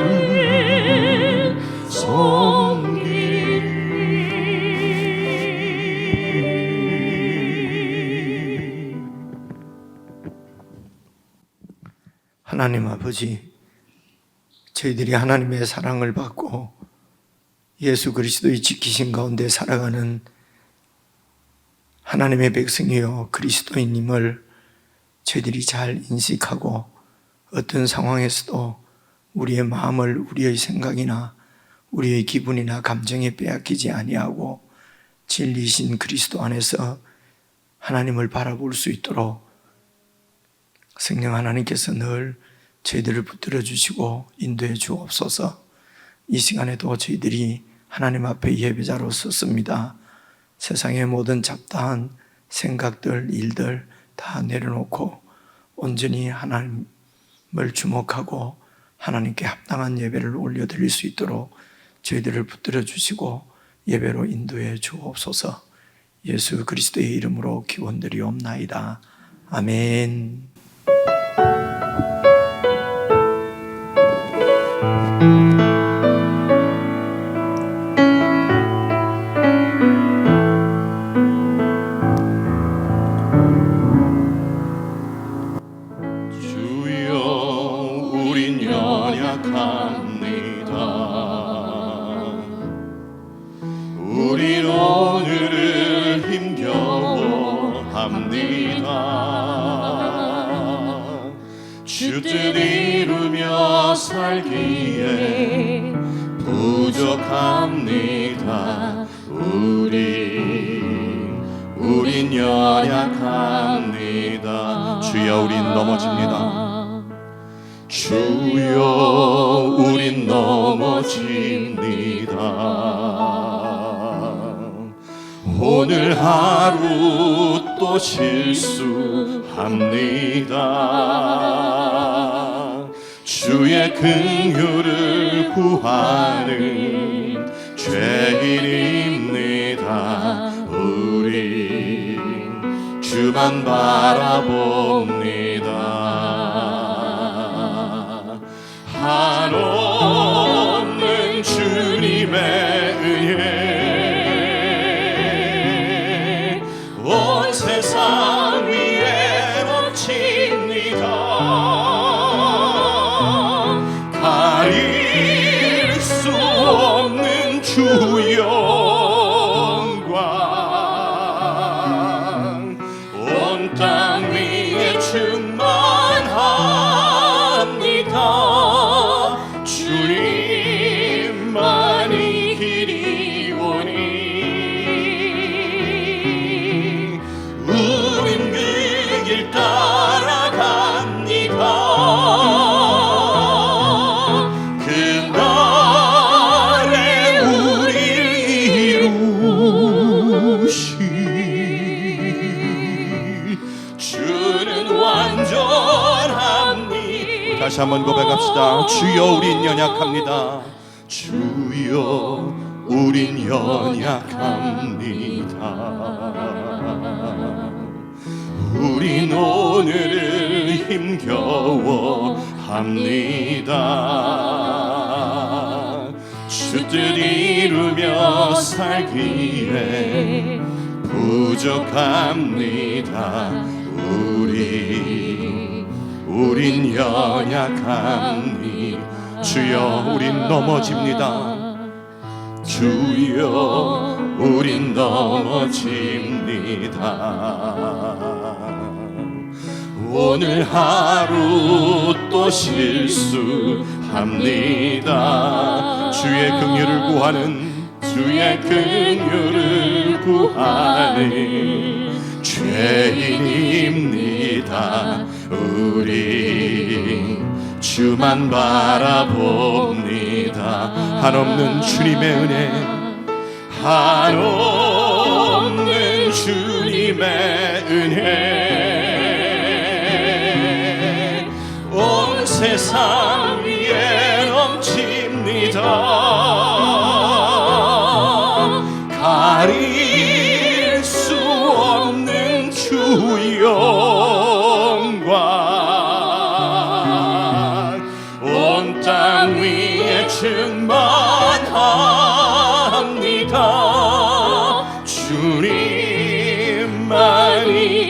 이름만을 섬기리. 하나님 아버지, 저희들이 하나님의 사랑을 받고 예수 그리스도의 지키신 가운데 살아가는 하나님의 백성이요 그리스도인임을 저희들이 잘 인식하고 어떤 상황에서도 우리의 마음을 우리의 생각이나 우리의 기분이나 감정에 빼앗기지 아니하고 진리신 그리스도 안에서 하나님을 바라볼 수 있도록 성령 하나님께서 늘 저희들을 붙들어 주시고 인도해 주옵소서. 이 시간에도 저희들이 하나님 앞에 예배자로 섰습니다. 세상의 모든 잡다한 생각들, 일들 다 내려놓고 온전히 하나님을 주목하고 하나님께 합당한 예배를 올려드릴 수 있도록 저희들을 붙들어 주시고 예배로 인도해 주옵소서. 예수 그리스도의 이름으로 기원드리옵나이다. 아멘. 우린 오늘을 힘겨워합니다. 주 뜻 이루며 살기에 부족합니다. 우린 연약합니다. 주여 우린 넘어집니다. 주여 우린 넘어집니다. 오늘 하루 또 실수합니다. 주의 긍휼을 구하는 죄인입니다. 우리 주만 바라봅니다. 한없는 주님의 은혜 온 세상 위에 넘칩니다. 가릴 수 없는 주 영광 온 땅 위에 충만합니다. 주님만이 길이오니 우린 그 길 따라갑니다. 그날에 우릴 이루시 주는 완전합니다. 다시 한번 고백합시다. 주여 우린 연약합니다. 주여 우린 연약합니다. 우린 오늘을 힘겨워합니다. 주 뜻 이루며 살기에 부족합니다. 우린 연약합니다. 주여 우린 넘어집니다. 주여 우린 넘어집니다. 오늘 하루 또 실수합니다. 주의 긍휼을 구하는 죄인입니다. 우리 주만 바라봅니다. 한없는 주님의 은혜, 한없는 주님의 은혜 온 세상 위에 넘칩니다. 가릴 수 없는 주 영광 온 충만합니다. 주님만이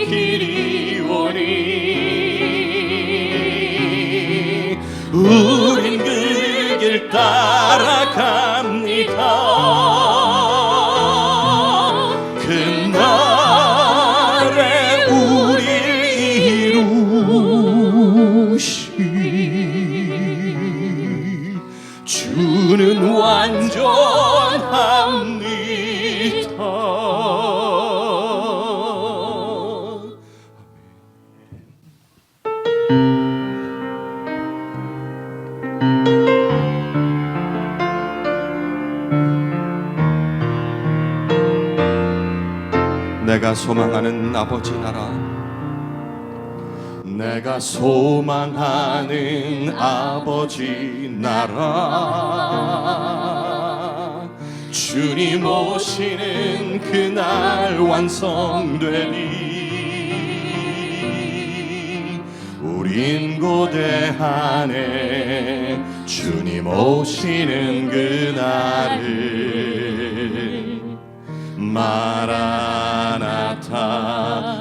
길이오니 우린 그 길 따라갑니다. 그날에 우릴 이루시 주는 완전합니다. 내가 소망하는 아버지 나라, 내가 소망하는 아버지 나라, 주님 오시는 그날 완성되리. 우린 고대하네 주님 오시는 그날을. 마라나타.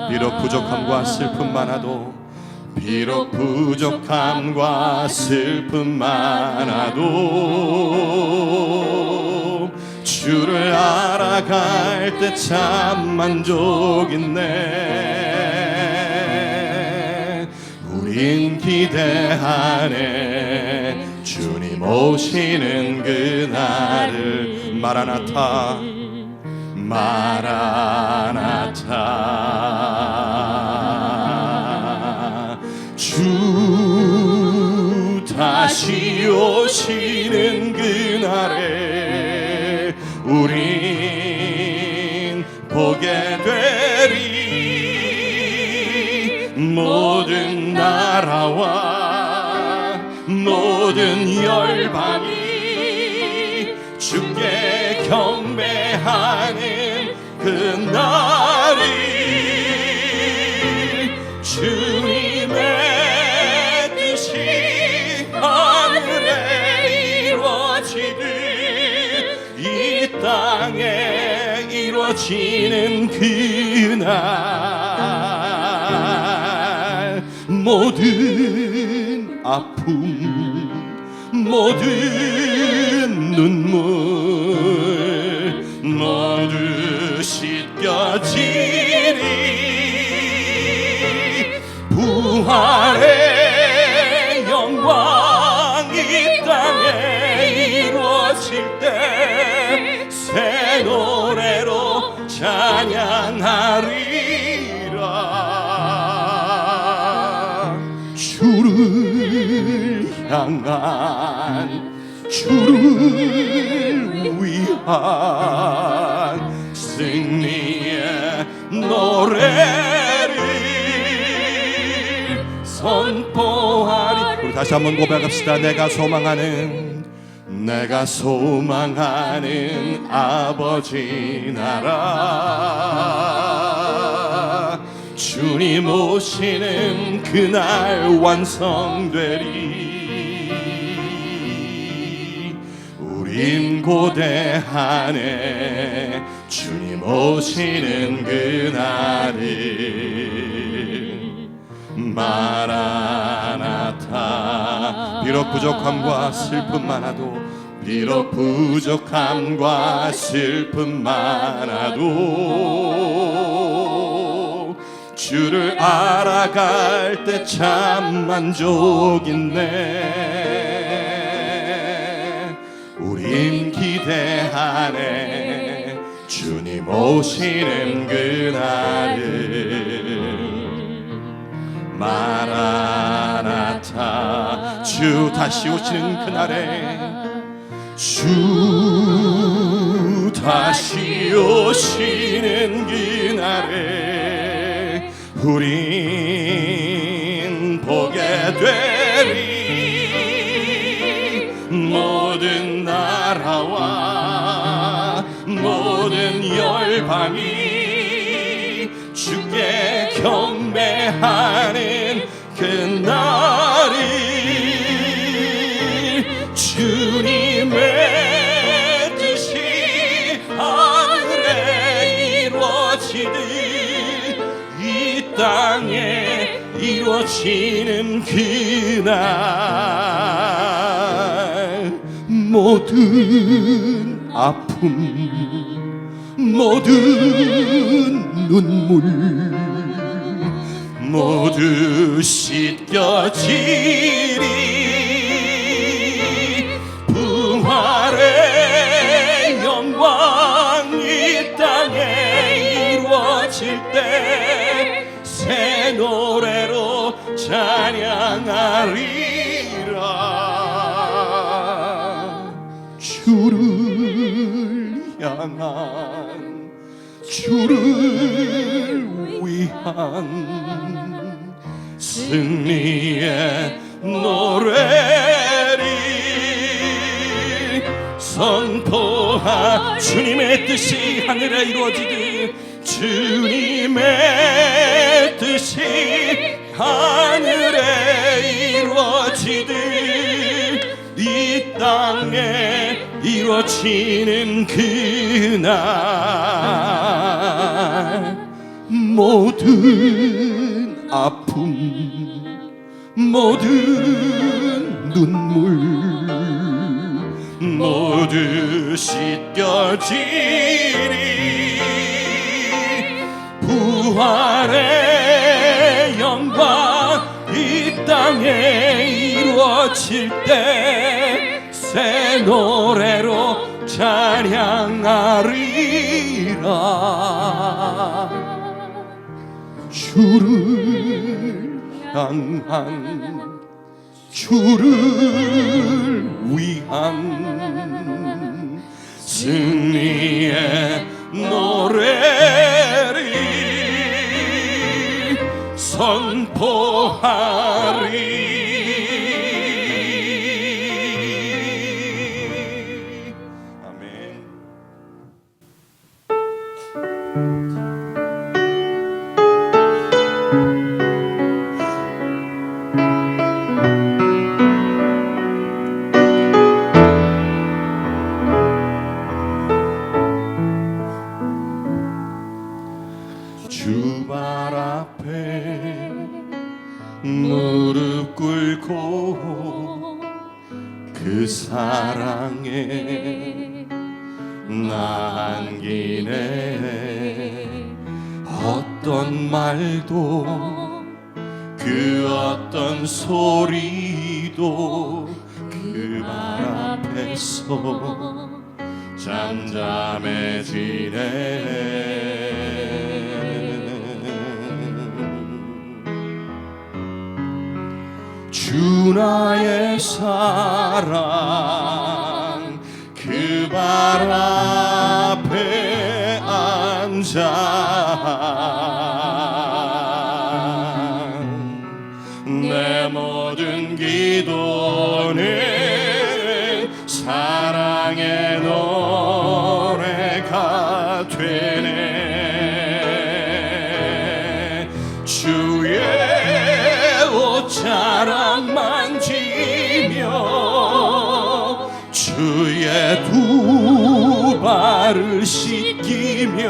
비록 부족함과 슬픔 많아도, 비록 부족함과 슬픔 많아도 주를 알아갈 때 참 만족 있네. 우린 기대하네 주님 오시는 그날을. 마라나타 마라나타. 주 다시 오시는 그날에 우린 보게 되리. 모든 나라와 모든 열방이 주께 경배하는 그날이 주님의 뜻이 하늘에 이루어지듯 이 땅에 이루어지는 그날. 모든 아픔, 모든 눈물 모두 씻겨지리. 부활의 영광 이 땅에 이루어질 때 새 노래로 찬양하리라. 주를 향한, 주를 위한 승리의 노래를 선포하리. 우리 다시 한번 고백합시다. 내가 소망하는 아버지 나라, 주님 오시는 그날 완성되리. 우린 고대하네 주님 오시는 그날을. 마라나타. 비록 부족함과 슬픔 많아도, 비록 부족함과 슬픔 많아도 주를 알아갈 때 참 만족 있네. 우린 기대하네 주님 오시는 그날을. 마라나타. 주 다시 오시는 그날에, 주 다시 오시는 그날에 우린 보게 되리. 모든 나라와 모든 열방이 주께 경배하는 그날이 주님 이뤄지는 그날 모든 아픔 모든 눈물 모두 씻겨지리 부활의 영광 이 땅에 이루어질 때 새 노래로 찬양하리라 주를 향한 주를 위한 승리의 노래를 선포하 주님의 뜻이 하늘에 이루어지듯 주님의 뜻이 하늘에 이루어지듯 이 땅에 이루어지는 그날 모든 아픔 모든 눈물 모두 씻겨지리 부활의 영광 이 땅에 이루어질 때 새 노래로 찬양하리라 주를 향한 주를 위한 승리의 노래를 선포하리 아멘. 주발 앞에 무릎 꿇고 그 사랑에 남기네 어떤 말도 그 어떤 소리도 그 말 앞에서 잠잠해지네 주 나의 사랑 그 발 앞에 앉아 내 모든 기도는 사랑의 노래가 되네 주의 옷자락 만지며 주의 두 발을 씻기며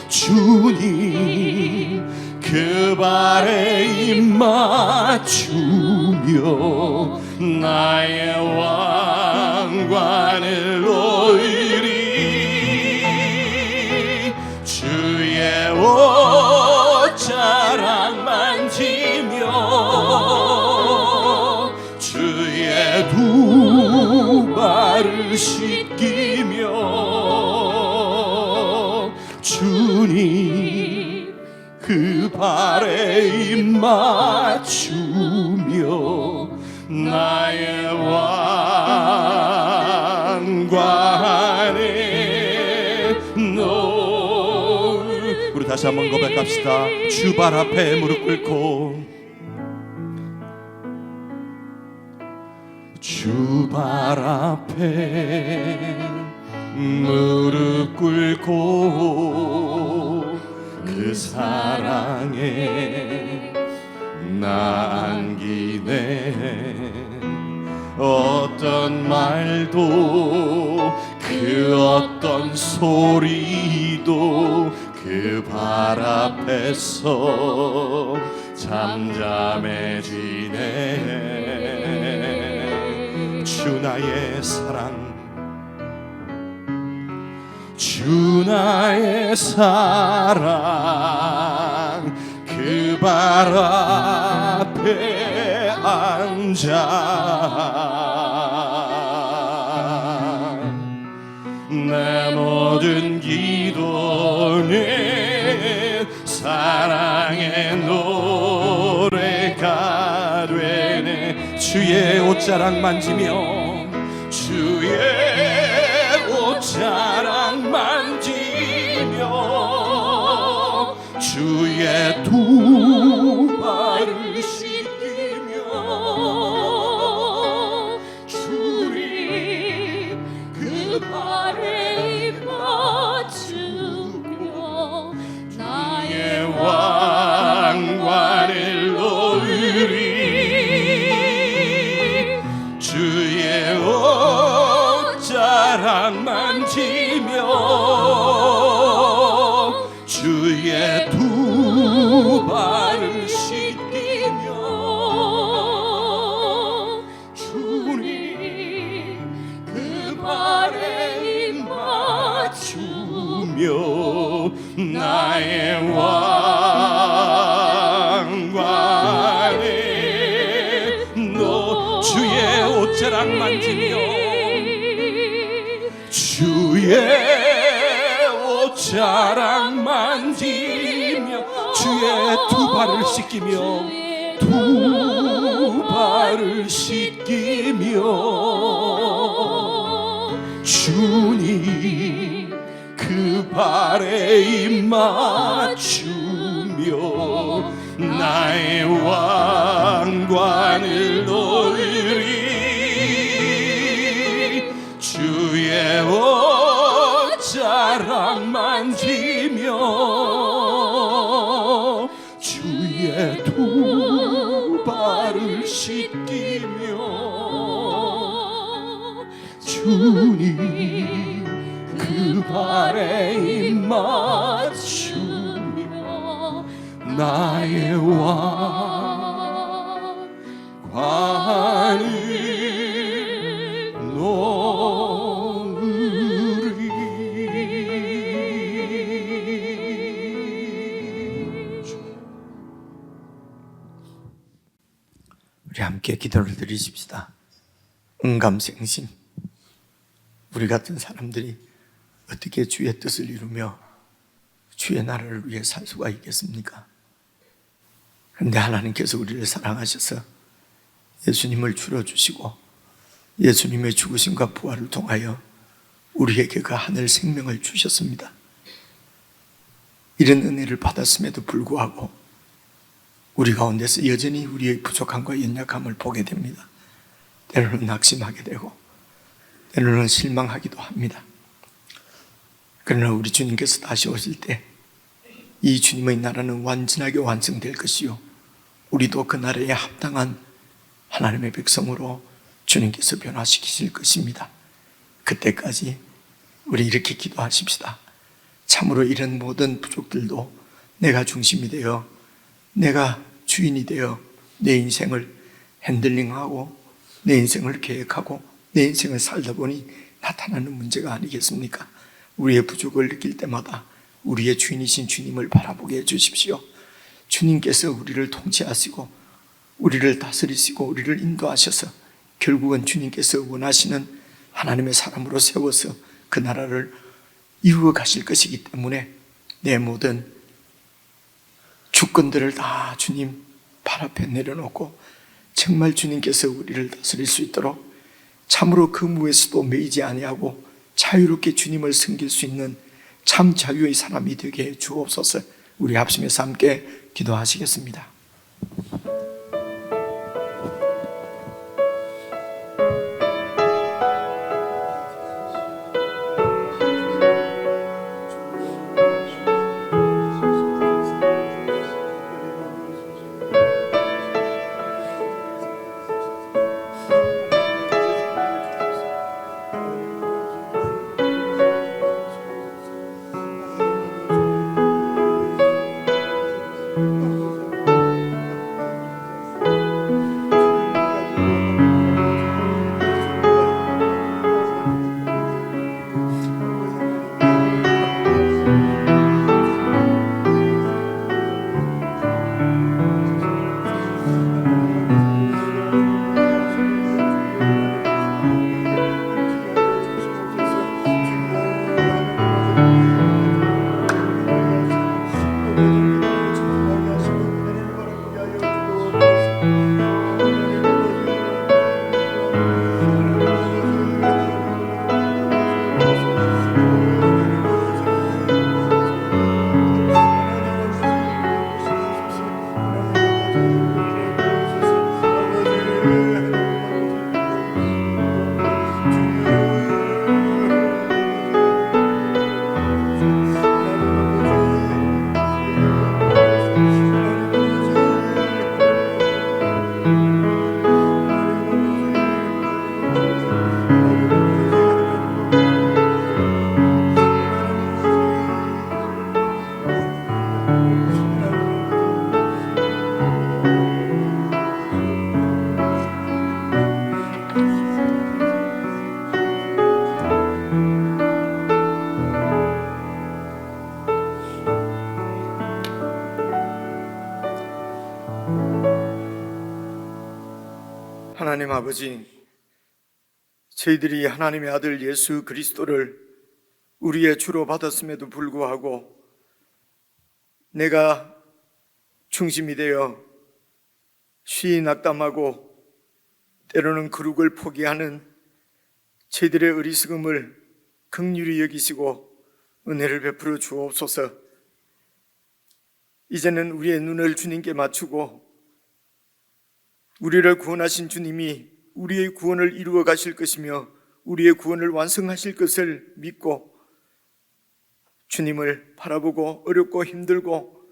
주님 그 발에 입 맞추며 나의 왕관을 놓으리 주의 옷자락 만지며 주의 두 발을 씻기며 주님 그 발에 입 맞추며 나의 왕관을 놓을 우리 다시 한번 고백합시다. 주 발 앞에 무릎 꿇고 주 발 앞에 무릎 꿇고 그 사랑에 남기네 어떤 말도 그 어떤 소리도 그 그 발 앞에서 잠잠해지네. 주 나의 사랑, 주 나의 사랑, 그 발 앞에 앉아 내 모든 기도는 사랑의 노래가 되네. 주의 옷자락 만지며, 주의 옷자락 만지며, 주의 두 발을 씻기며, 주님 그 발에 맞추며 나의 왕관을 놓으리. 주의 옷자락 만지며, 주의 두 발을 씻기며, 주님 그 발에 맞추며 나의 왕관에 너 주의 옷자락 만지며, 주의 옷자락 만지며, 주의 두 발을 씻기며, 두 발을 씻기며, 주님 그 발에 입 맞추며 나의 왕관을 놓으리. 주의 옷자락 만지며, 주의 두 발을 씻기며, 주님 그 발에 입 맞추며 나의 왕관을 놓으리. 우리 함께 기도를 드리십시다. 응감생심, 우리 같은 사람들이 어떻게 주의 뜻을 이루며 주의 나라를 위해 살 수가 있겠습니까? 그런데 하나님께서 우리를 사랑하셔서 예수님을 주로 주시고 예수님의 죽으심과 부활을 통하여 우리에게 그 하늘 생명을 주셨습니다. 이런 은혜를 받았음에도 불구하고 우리 가운데서 여전히 우리의 부족함과 연약함을 보게 됩니다. 때로는 낙심하게 되고 때로는 실망하기도 합니다. 그러나 우리 주님께서 다시 오실 때 이 주님의 나라는 완전하게 완성될 것이요, 우리도 그 나라에 합당한 하나님의 백성으로 주님께서 변화시키실 것입니다. 그때까지 우리 이렇게 기도하십시다. 참으로 이런 모든 부족들도 내가 중심이 되어 내가 주인이 되어 내 인생을 핸들링하고 내 인생을 계획하고 내 인생을 살다 보니 나타나는 문제가 아니겠습니까? 우리의 부족을 느낄 때마다 우리의 주인이신 주님을 바라보게 해주십시오. 주님께서 우리를 통치하시고 우리를 다스리시고 우리를 인도하셔서 결국은 주님께서 원하시는 하나님의 사람으로 세워서 그 나라를 이루어 가실 것이기 때문에 내 모든 주권들을 다 주님 발 앞에 내려놓고 정말 주님께서 우리를 다스릴 수 있도록 참으로 그 무에서도 매이지 아니하고 자유롭게 주님을 섬길 수 있는 참 자유의 사람이 되게 해 주옵소서. 우리 합심해서 함께 기도하시겠습니다. 하나님 아버지, 저희들이 하나님의 아들 예수 그리스도를 우리의 주로 받았음에도 불구하고 내가 중심이 되어 쉬이 낙담하고 때로는 거룩을 포기하는 저희들의 어리석음을 긍휼히 여기시고 은혜를 베풀어 주옵소서. 이제는 우리의 눈을 주님께 맞추고 우리를 구원하신 주님이 우리의 구원을 이루어 가실 것이며 우리의 구원을 완성하실 것을 믿고 주님을 바라보고 어렵고 힘들고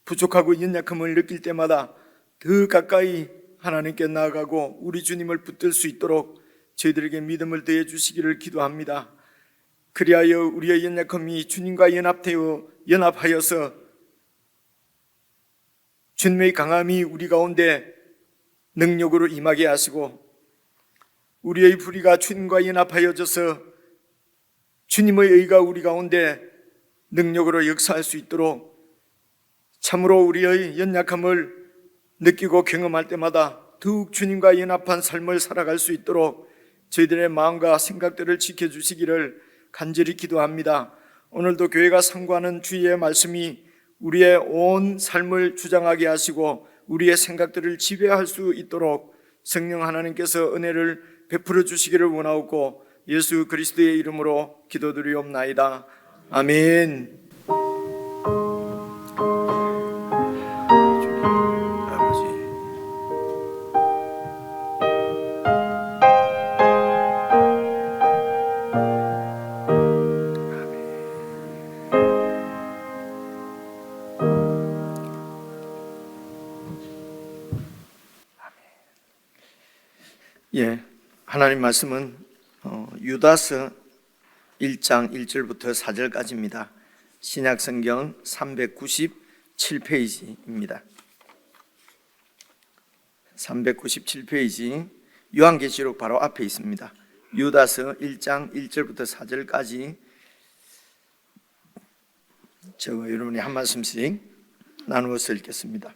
부족하고 연약함을 느낄 때마다 더 가까이 하나님께 나아가고 우리 주님을 붙들 수 있도록 저희들에게 믿음을 더해 주시기를 기도합니다. 그리하여 우리의 연약함이 주님과 연합하여서 주님의 강함이 우리 가운데 능력으로 임하게 하시고 우리의 불의가 주님과 연합하여져서 주님의 의가 우리 가운데 능력으로 역사할 수 있도록 참으로 우리의 연약함을 느끼고 경험할 때마다 더욱 주님과 연합한 삶을 살아갈 수 있도록 저희들의 마음과 생각들을 지켜주시기를 간절히 기도합니다. 오늘도 교회가 상고하는 주의 말씀이 우리의 온 삶을 주장하게 하시고 우리의 생각들을 지배할 수 있도록 성령 하나님께서 은혜를 베풀어 주시기를 원하옵고 예수 그리스도의 이름으로 기도드리옵나이다. 아멘. 하나님 말씀은 유다서 1장 1절부터 4절까지입니다. 신약성경 397페이지입니다. 397페이지 요한계시록 바로 앞에 있습니다. 유다서 1장 1절부터 4절까지 저와 여러분이 한 말씀씩 나누어서 읽겠습니다.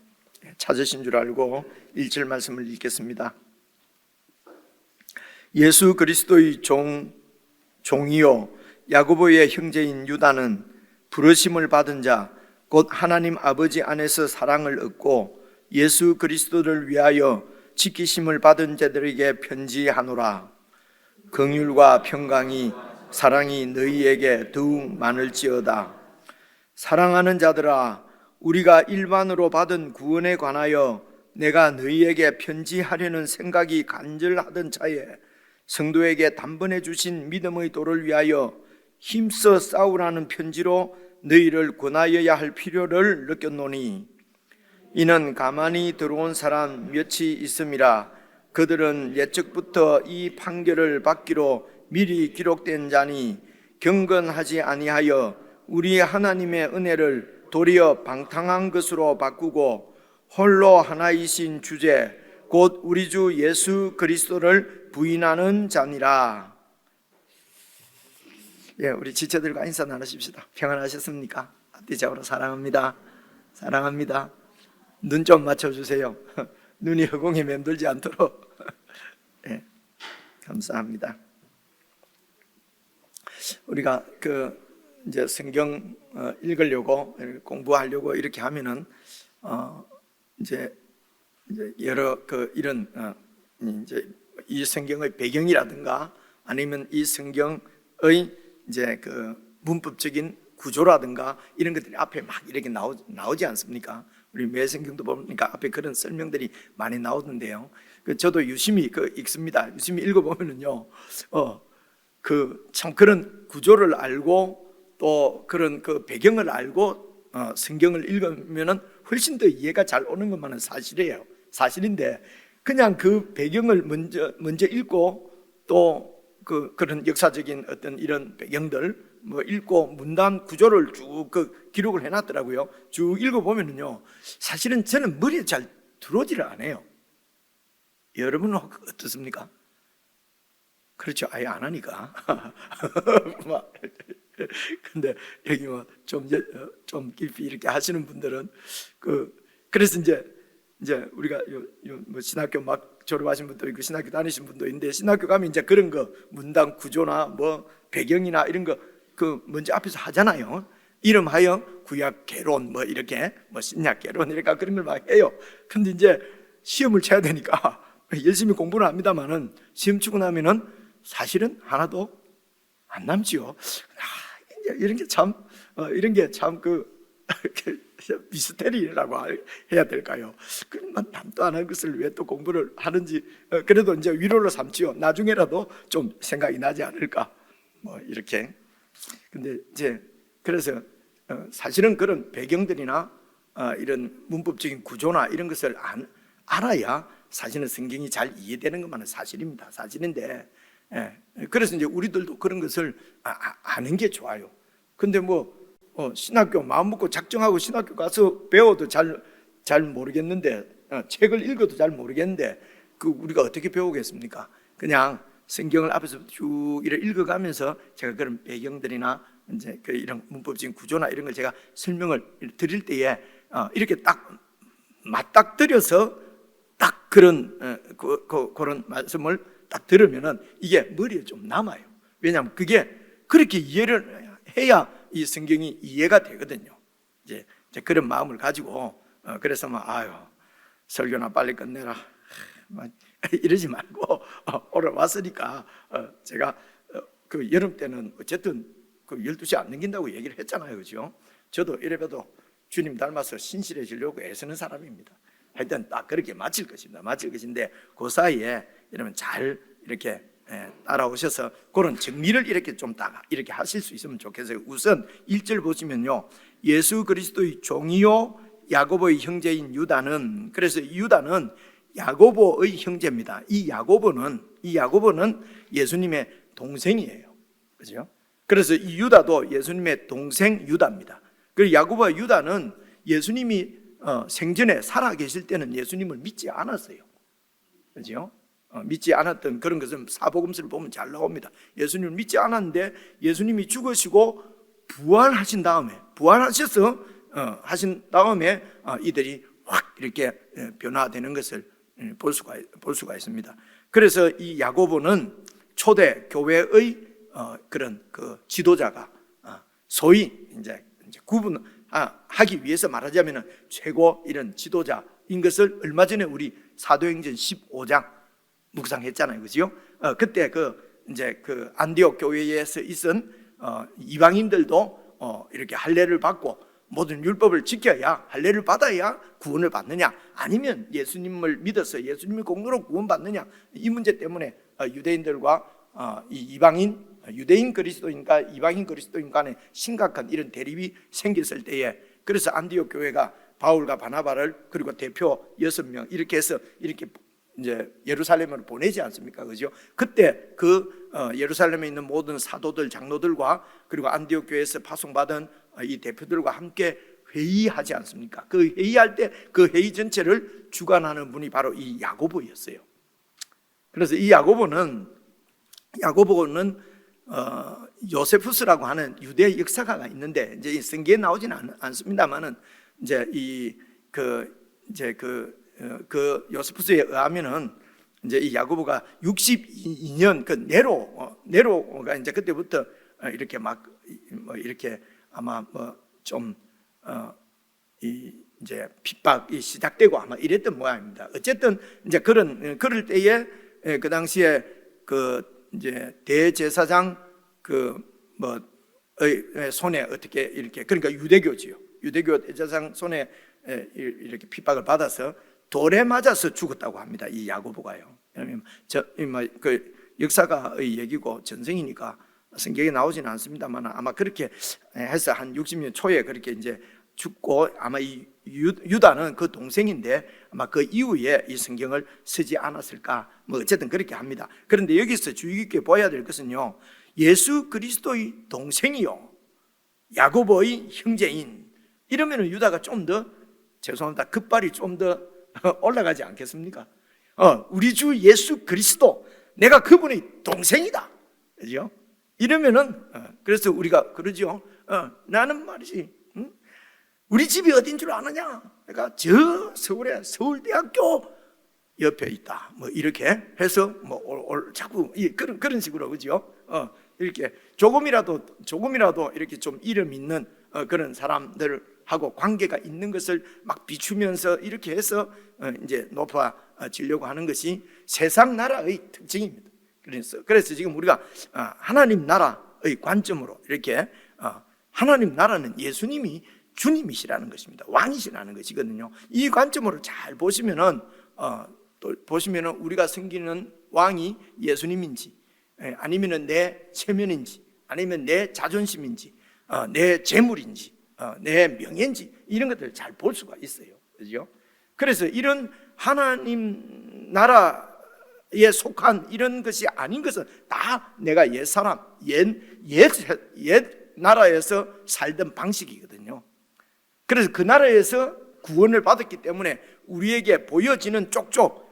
찾으신 줄 알고 1절 말씀을 읽겠습니다. 예수 그리스도의 종이요 야고보의 형제인 유다는 부르심을 받은 자 곧 하나님 아버지 안에서 사랑을 얻고 예수 그리스도를 위하여 지키심을 받은 자들에게 편지하노라. 긍휼과 평강이 사랑이 너희에게 더욱 많을지어다. 사랑하는 자들아, 우리가 일반으로 받은 구원에 관하여 내가 너희에게 편지하려는 생각이 간절하던 차에 성도에게 단번에 주신 믿음의 도를 위하여 힘써 싸우라는 편지로 너희를 권하여야 할 필요를 느꼈노니 이는 가만히 들어온 사람 몇이 있음이라. 그들은 옛적부터 이 판결을 받기로 미리 기록된 자니 경건하지 아니하여 우리 하나님의 은혜를 도리어 방탕한 것으로 바꾸고 홀로 하나이신 주제 곧 우리 주 예수 그리스도를 부인하는 자니라. 우리 지체들과 인사 나누십시다. 평안하셨습니까? 앞뒤좌우로 사랑합니다. 사랑합니다. 눈 좀 맞춰주세요. 눈이 허공에 맴돌지 않도록. 감사합니다. 우리가 이제 성경 읽으려고 공부하려고 이렇게 하면은 이제 여러 이런 이제 이 성경의 배경이라든가 아니면 이 성경의 이제 문법적인 구조라든가 이런 것들이 앞에 막 이렇게 나오지 않습니까? 우리 매 성경도 보니까 앞에 그런 설명들이 많이 나오는데요. 저도 유심히 읽습니다. 유심히 읽어보면은요, 참 그런 구조를 알고 또 그런 배경을 알고 성경을 읽으면은 훨씬 더 이해가 잘 오는 것만은 사실이에요. 사실인데 그냥 그 배경을 먼저 읽고 또 그런 역사적인 어떤 이런 배경들 읽고 문단 구조를 쭉 기록을 해놨더라고요. 쭉 읽어보면은요, 사실은 저는 머리에 잘 들어오지를 않아요. 여러분은 어떻습니까? 그렇죠. 아예 안 하니까. 근데 여기 좀 깊이 이렇게 하시는 분들은 그래서 이제 우리가 신학교 막 졸업하신 분도 있고 신학교 다니신 분도 있는데, 신학교 가면 이제 그런 거 문당 구조나 뭐 배경이나 이런 거 그 먼저 앞에서 하잖아요. 이름하여 구약 개론 뭐 이렇게 뭐 신약 개론 이렇게 그런 걸 막 해요. 근데 이제 시험을 쳐야 되니까 열심히 공부는 합니다만은 시험 치고 나면은 사실은 하나도 안 남지요. 이제 이런 게 참 이런 게 참 그 미스테리라고 해야 될까요? 그만 남도 안 한 것을 왜 또 공부를 하는지, 그래도 이제 위로를 삼지요. 나중에라도 좀 생각이 나지 않을까 뭐 이렇게. 근데 이제 그래서 사실은 그런 배경들이나 이런 문법적인 구조나 이런 것을 알아야 사실은 성경이 잘 이해되는 것만은 사실입니다. 사실인데, 그래서 이제 우리들도 그런 것을 아는 게 좋아요. 근데 뭐 신학교 마음 먹고 작정하고 신학교 가서 배워도 잘 모르겠는데, 책을 읽어도 잘 모르겠는데 그 우리가 어떻게 배우겠습니까? 그냥 성경을 앞에서 쭉 읽어가면서 제가 그런 배경들이나 이제 그 이런 문법적인 구조나 이런 걸 제가 설명을 드릴 때에 이렇게 딱 맞닥뜨려서 딱 그런 그런 말씀을 딱 들으면은 이게 머리에 좀 남아요. 왜냐하면 그게 그렇게 이해를 해야 이 성경이 이해가 되거든요. 이제 그런 마음을 가지고 그래서 아유 설교나 빨리 끝내라 이러지 말고 오늘 왔으니까 제가 그 여름 때는 어쨌든 그 12시 안 넘긴다고 얘기를 했잖아요. 그죠? 저도 이래봬도 주님 닮아서 신실해지려고 애쓰는 사람입니다. 하여튼 딱 그렇게 마칠 것입니다. 마칠 것인데 그 사이에 여러분 잘 이렇게 따라오셔서 그런 정리를 이렇게 좀 딱 이렇게 하실 수 있으면 좋겠어요. 우선 1절 보시면요, 예수 그리스도의 종이요 야고보의 형제인 유다는, 그래서 유다는 야고보의 형제입니다. 이 야고보는 예수님의 동생이에요. 그죠? 그래서 이 유다도 예수님의 동생 유다입니다. 그리고 야고보와 유다는 예수님이 생전에 살아계실 때는 예수님을 믿지 않았어요. 그죠? 믿지 않았던 그런 것은 사복음서를 보면 잘 나옵니다. 예수님을 믿지 않았는데 예수님이 죽으시고 부활하신 다음에 하신 다음에 이들이 확 이렇게 변화되는 것을 볼 수가 있습니다. 그래서 이 야고보는 초대 교회의 그런 그 지도자가 소위 이제 구분하기 위해서 말하자면 최고 이런 지도자인 것을 얼마 전에 우리 사도행전 15장 묵상했잖아요, 그죠? 그때 이제 그 안디옥 교회에서 있은 이방인들도 이렇게 할례를 받고 모든 율법을 지켜야 할례를 받아야 구원을 받느냐, 아니면 예수님을 믿어서 예수님의 공로로 구원받느냐, 이 문제 때문에 유대인들과 이 이방인, 유대인 그리스도인과 이방인 그리스도인 간에 심각한 이런 대립이 생겼을 때에, 그래서 안디옥 교회가 바울과 바나바를 그리고 대표 6명 이렇게 해서 이렇게 이제 예루살렘으로 보내지 않습니까? 그죠? 그때 예루살렘에 있는 모든 사도들, 장로들과 그리고 안디옥 교회에서 파송받은 이 대표들과 함께 회의하지 않습니까? 그 회의할 때 그 회의 전체를 주관하는 분이 바로 이 야고보였어요. 그래서 이 야고보는 요세푸스라고 하는 유대 역사가가 있는데, 이제 이 성경에 나오지는 않습니다만은 그 요세푸스에 의하면은 이제 이 야고보가 62년 그 네로가 이제 그때부터 이렇게 이렇게 아마 이제 핍박이 시작되고 아마 이랬던 모양입니다. 어쨌든 이제 그럴 때에 그 당시에 이제 대제사장 손에 어떻게 이렇게, 그러니까 유대교지요. 유대교 대제사장 손에 이렇게 핍박을 받아서 돌에 맞아서 죽었다고 합니다. 이 야고보가요. 그 역사가의 얘기고 전생이니까 성경에 나오지는 않습니다만 아마 그렇게 해서 한 60년 초에 그렇게 이제 죽고, 아마 이 유다는 그 동생인데 아마 그 이후에 이 성경을 쓰지 않았을까, 뭐 어쨌든 그렇게 합니다. 그런데 여기서 주의 깊게 보아야 될 것은요, 예수 그리스도의 동생이요 야고보의 형제인, 이러면 유다가 좀 더, 죄송합니다, 급발이 좀 더 올라가지 않겠습니까? 우리 주 예수 그리스도, 내가 그분의 동생이다, 그죠? 이러면은 그래서 우리가 그러죠. 나는 말이지, 우리 집이 어딘 줄 아느냐? 내가 저 서울대학교 옆에 있다. 뭐 이렇게 해서 뭐 자꾸 그런 식으로 그죠? 이렇게 조금이라도 이렇게 좀 이름 있는 그런 사람들하고 관계가 있는 것을 막 비추면서 이렇게 해서 이제 높아지려고 하는 것이 세상 나라의 특징입니다. 그래서 지금 우리가 하나님 나라의 관점으로 이렇게 하나님 나라는 예수님이 주님이시라는 것입니다. 왕이시라는 것이거든요. 이 관점으로 잘 보시면은 또 보시면은 우리가 섬기는 왕이 예수님인지 아니면은 내 체면인지 아니면 내 자존심인지 내 재물인지 내 명예인지 이런 것들을 잘 볼 수가 있어요. 그죠? 그래서 이런 하나님 나라에 속한 이런 것이 아닌 것은 다 내가 옛 사람, 옛 나라에서 살던 방식이거든요. 그래서 그 나라에서 구원을 받았기 때문에 우리에게 보여지는 쪽쪽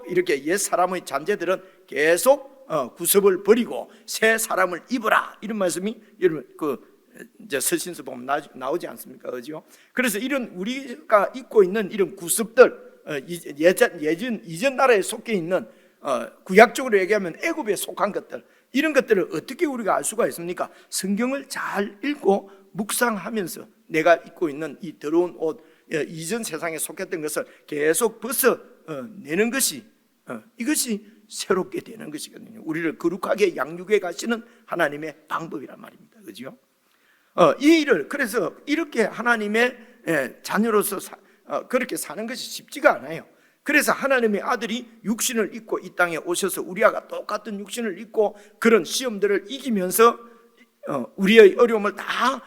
이렇게 옛 사람의 잔재들은 계속 구습을 버리고 새 사람을 입어라 이런 말씀이 여러분 이제 서신서 보면 나오지 않습니까? 그죠? 그래서 이런 우리가 입고 있는 이런 구습들 이전 나라에 속해 있는 구약적으로 얘기하면 애굽에 속한 것들 이런 것들을 어떻게 우리가 알 수가 있습니까? 성경을 잘 읽고 묵상하면서 내가 입고 있는 이 더러운 옷 이전 세상에 속했던 것을 계속 벗어내는 것이 이것이 새롭게 되는 것이거든요. 우리를 거룩하게 양육해 가시는 하나님의 방법이란 말입니다. 그죠? 이 일을 그래서 이렇게 하나님의 자녀로서 그렇게 사는 것이 쉽지가 않아요. 그래서 하나님의 아들이 육신을 입고 이 땅에 오셔서 우리와 똑같은 육신을 입고 그런 시험들을 이기면서 우리의 어려움을 다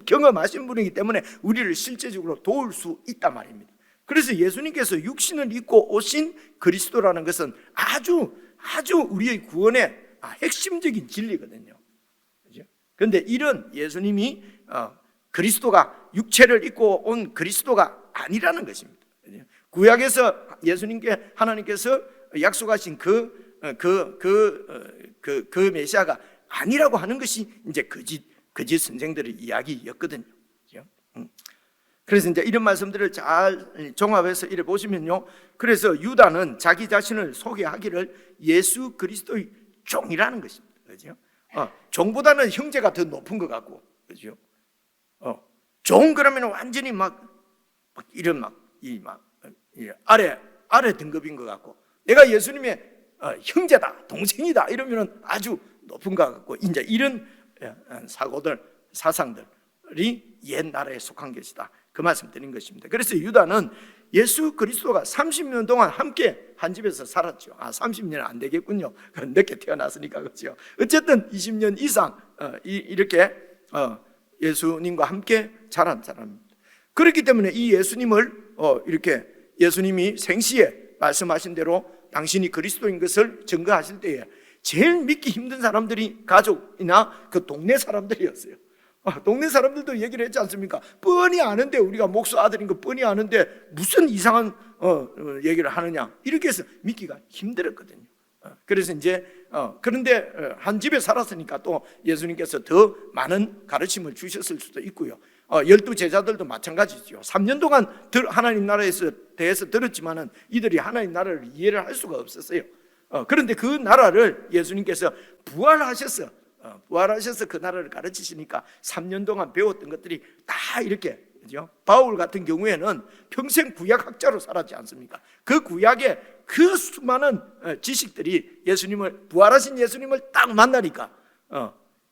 경험하신 분이기 때문에 우리를 실제적으로 도울 수 있단 말입니다. 그래서 예수님께서 육신을 입고 오신 그리스도라는 것은 아주 우리의 구원의 핵심적인 진리거든요. 그런데 이런 예수님이 그리스도가 육체를 입고 온 그리스도가 아니라는 것입니다. 구약에서 예수님께 하나님께서 약속하신 그 메시아가 아니라고 하는 것이 이제 거짓 선생들의 이야기였거든요. 그래서 이제 이런 말씀들을 잘 종합해서 이래 보시면요. 그래서 유다는 자기 자신을 소개하기를 예수 그리스도의 종이라는 것입니다. 그죠? 종보다는 형제가 더 높은 것 같고, 그죠? 종 그러면 완전히 아래 등급인 것 같고, 내가 예수님의 형제다, 동생이다 이러면 아주 높은 것 같고, 이제 이런 사상들이 옛 나라에 속한 것이다. 그 말씀 드린 것입니다. 그래서 유다는 예수 그리스도가 30년 동안 함께 한 집에서 살았죠. 30년은 안 되겠군요. 늦게 태어났으니까 그렇죠. 어쨌든 20년 이상 이렇게 예수님과 함께 자란 사람입니다. 그렇기 때문에 이 예수님을 이렇게 예수님이 생시에 말씀하신 대로 당신이 그리스도인 것을 증거하실 때에 제일 믿기 힘든 사람들이 가족이나 그 동네 사람들이었어요. 동네 사람들도 얘기를 했지 않습니까? 뻔히 아는데, 우리가 목수 아들인 거 뻔히 아는데 무슨 이상한 얘기를 하느냐, 이렇게 해서 믿기가 힘들었거든요. 그래서 이제 그런데 한 집에 살았으니까 또 예수님께서 더 많은 가르침을 주셨을 수도 있고요. 12 제자들도 마찬가지죠. 3년 동안 하나님 나라에 대해서 들었지만은 이들이 하나님 나라를 이해를 할 수가 없었어요. 그런데 그 나라를 예수님께서 부활하셔서 그 나라를 가르치시니까 3년 동안 배웠던 것들이 다 이렇게, 그죠? 바울 같은 경우에는 평생 구약학자로 살았지 않습니까? 그 구약의 그 수많은 지식들이 부활하신 예수님을 딱 만나니까,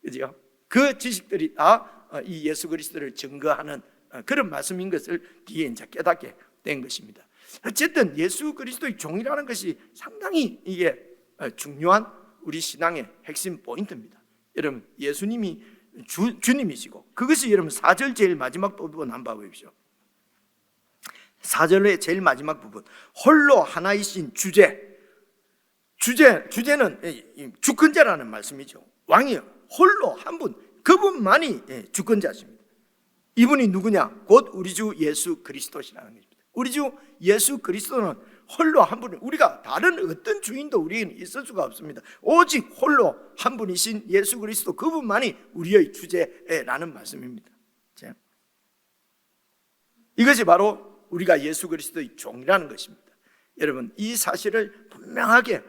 그죠? 그 지식들이 다 이 예수 그리스도를 증거하는 그런 말씀인 것을 뒤에 이제 깨닫게 된 것입니다. 어쨌든 예수 그리스도의 종이라는 것이 상당히 이게 중요한 우리 신앙의 핵심 포인트입니다. 여러분, 예수님이 주님이시고, 그것이 여러분 4절 제일 마지막 부분 한번 보십시오. 4절의 제일 마지막 부분, 홀로 하나이신 주제는 주권자라는 말씀이죠. 왕이요, 홀로 한 분, 그분만이 주권자십니다. 이분이 누구냐? 곧 우리 주 예수 그리스도시라는 것입니다. 우리 주 예수 그리스도는 홀로 한 분, 우리가 다른 어떤 주인도 우리에게는 있을 수가 없습니다. 오직 홀로 한 분이신 예수 그리스도, 그분만이 우리의 주제라는 말씀입니다. 이것이 바로 우리가 예수 그리스도의 종이라는 것입니다. 여러분, 이 사실을 분명하게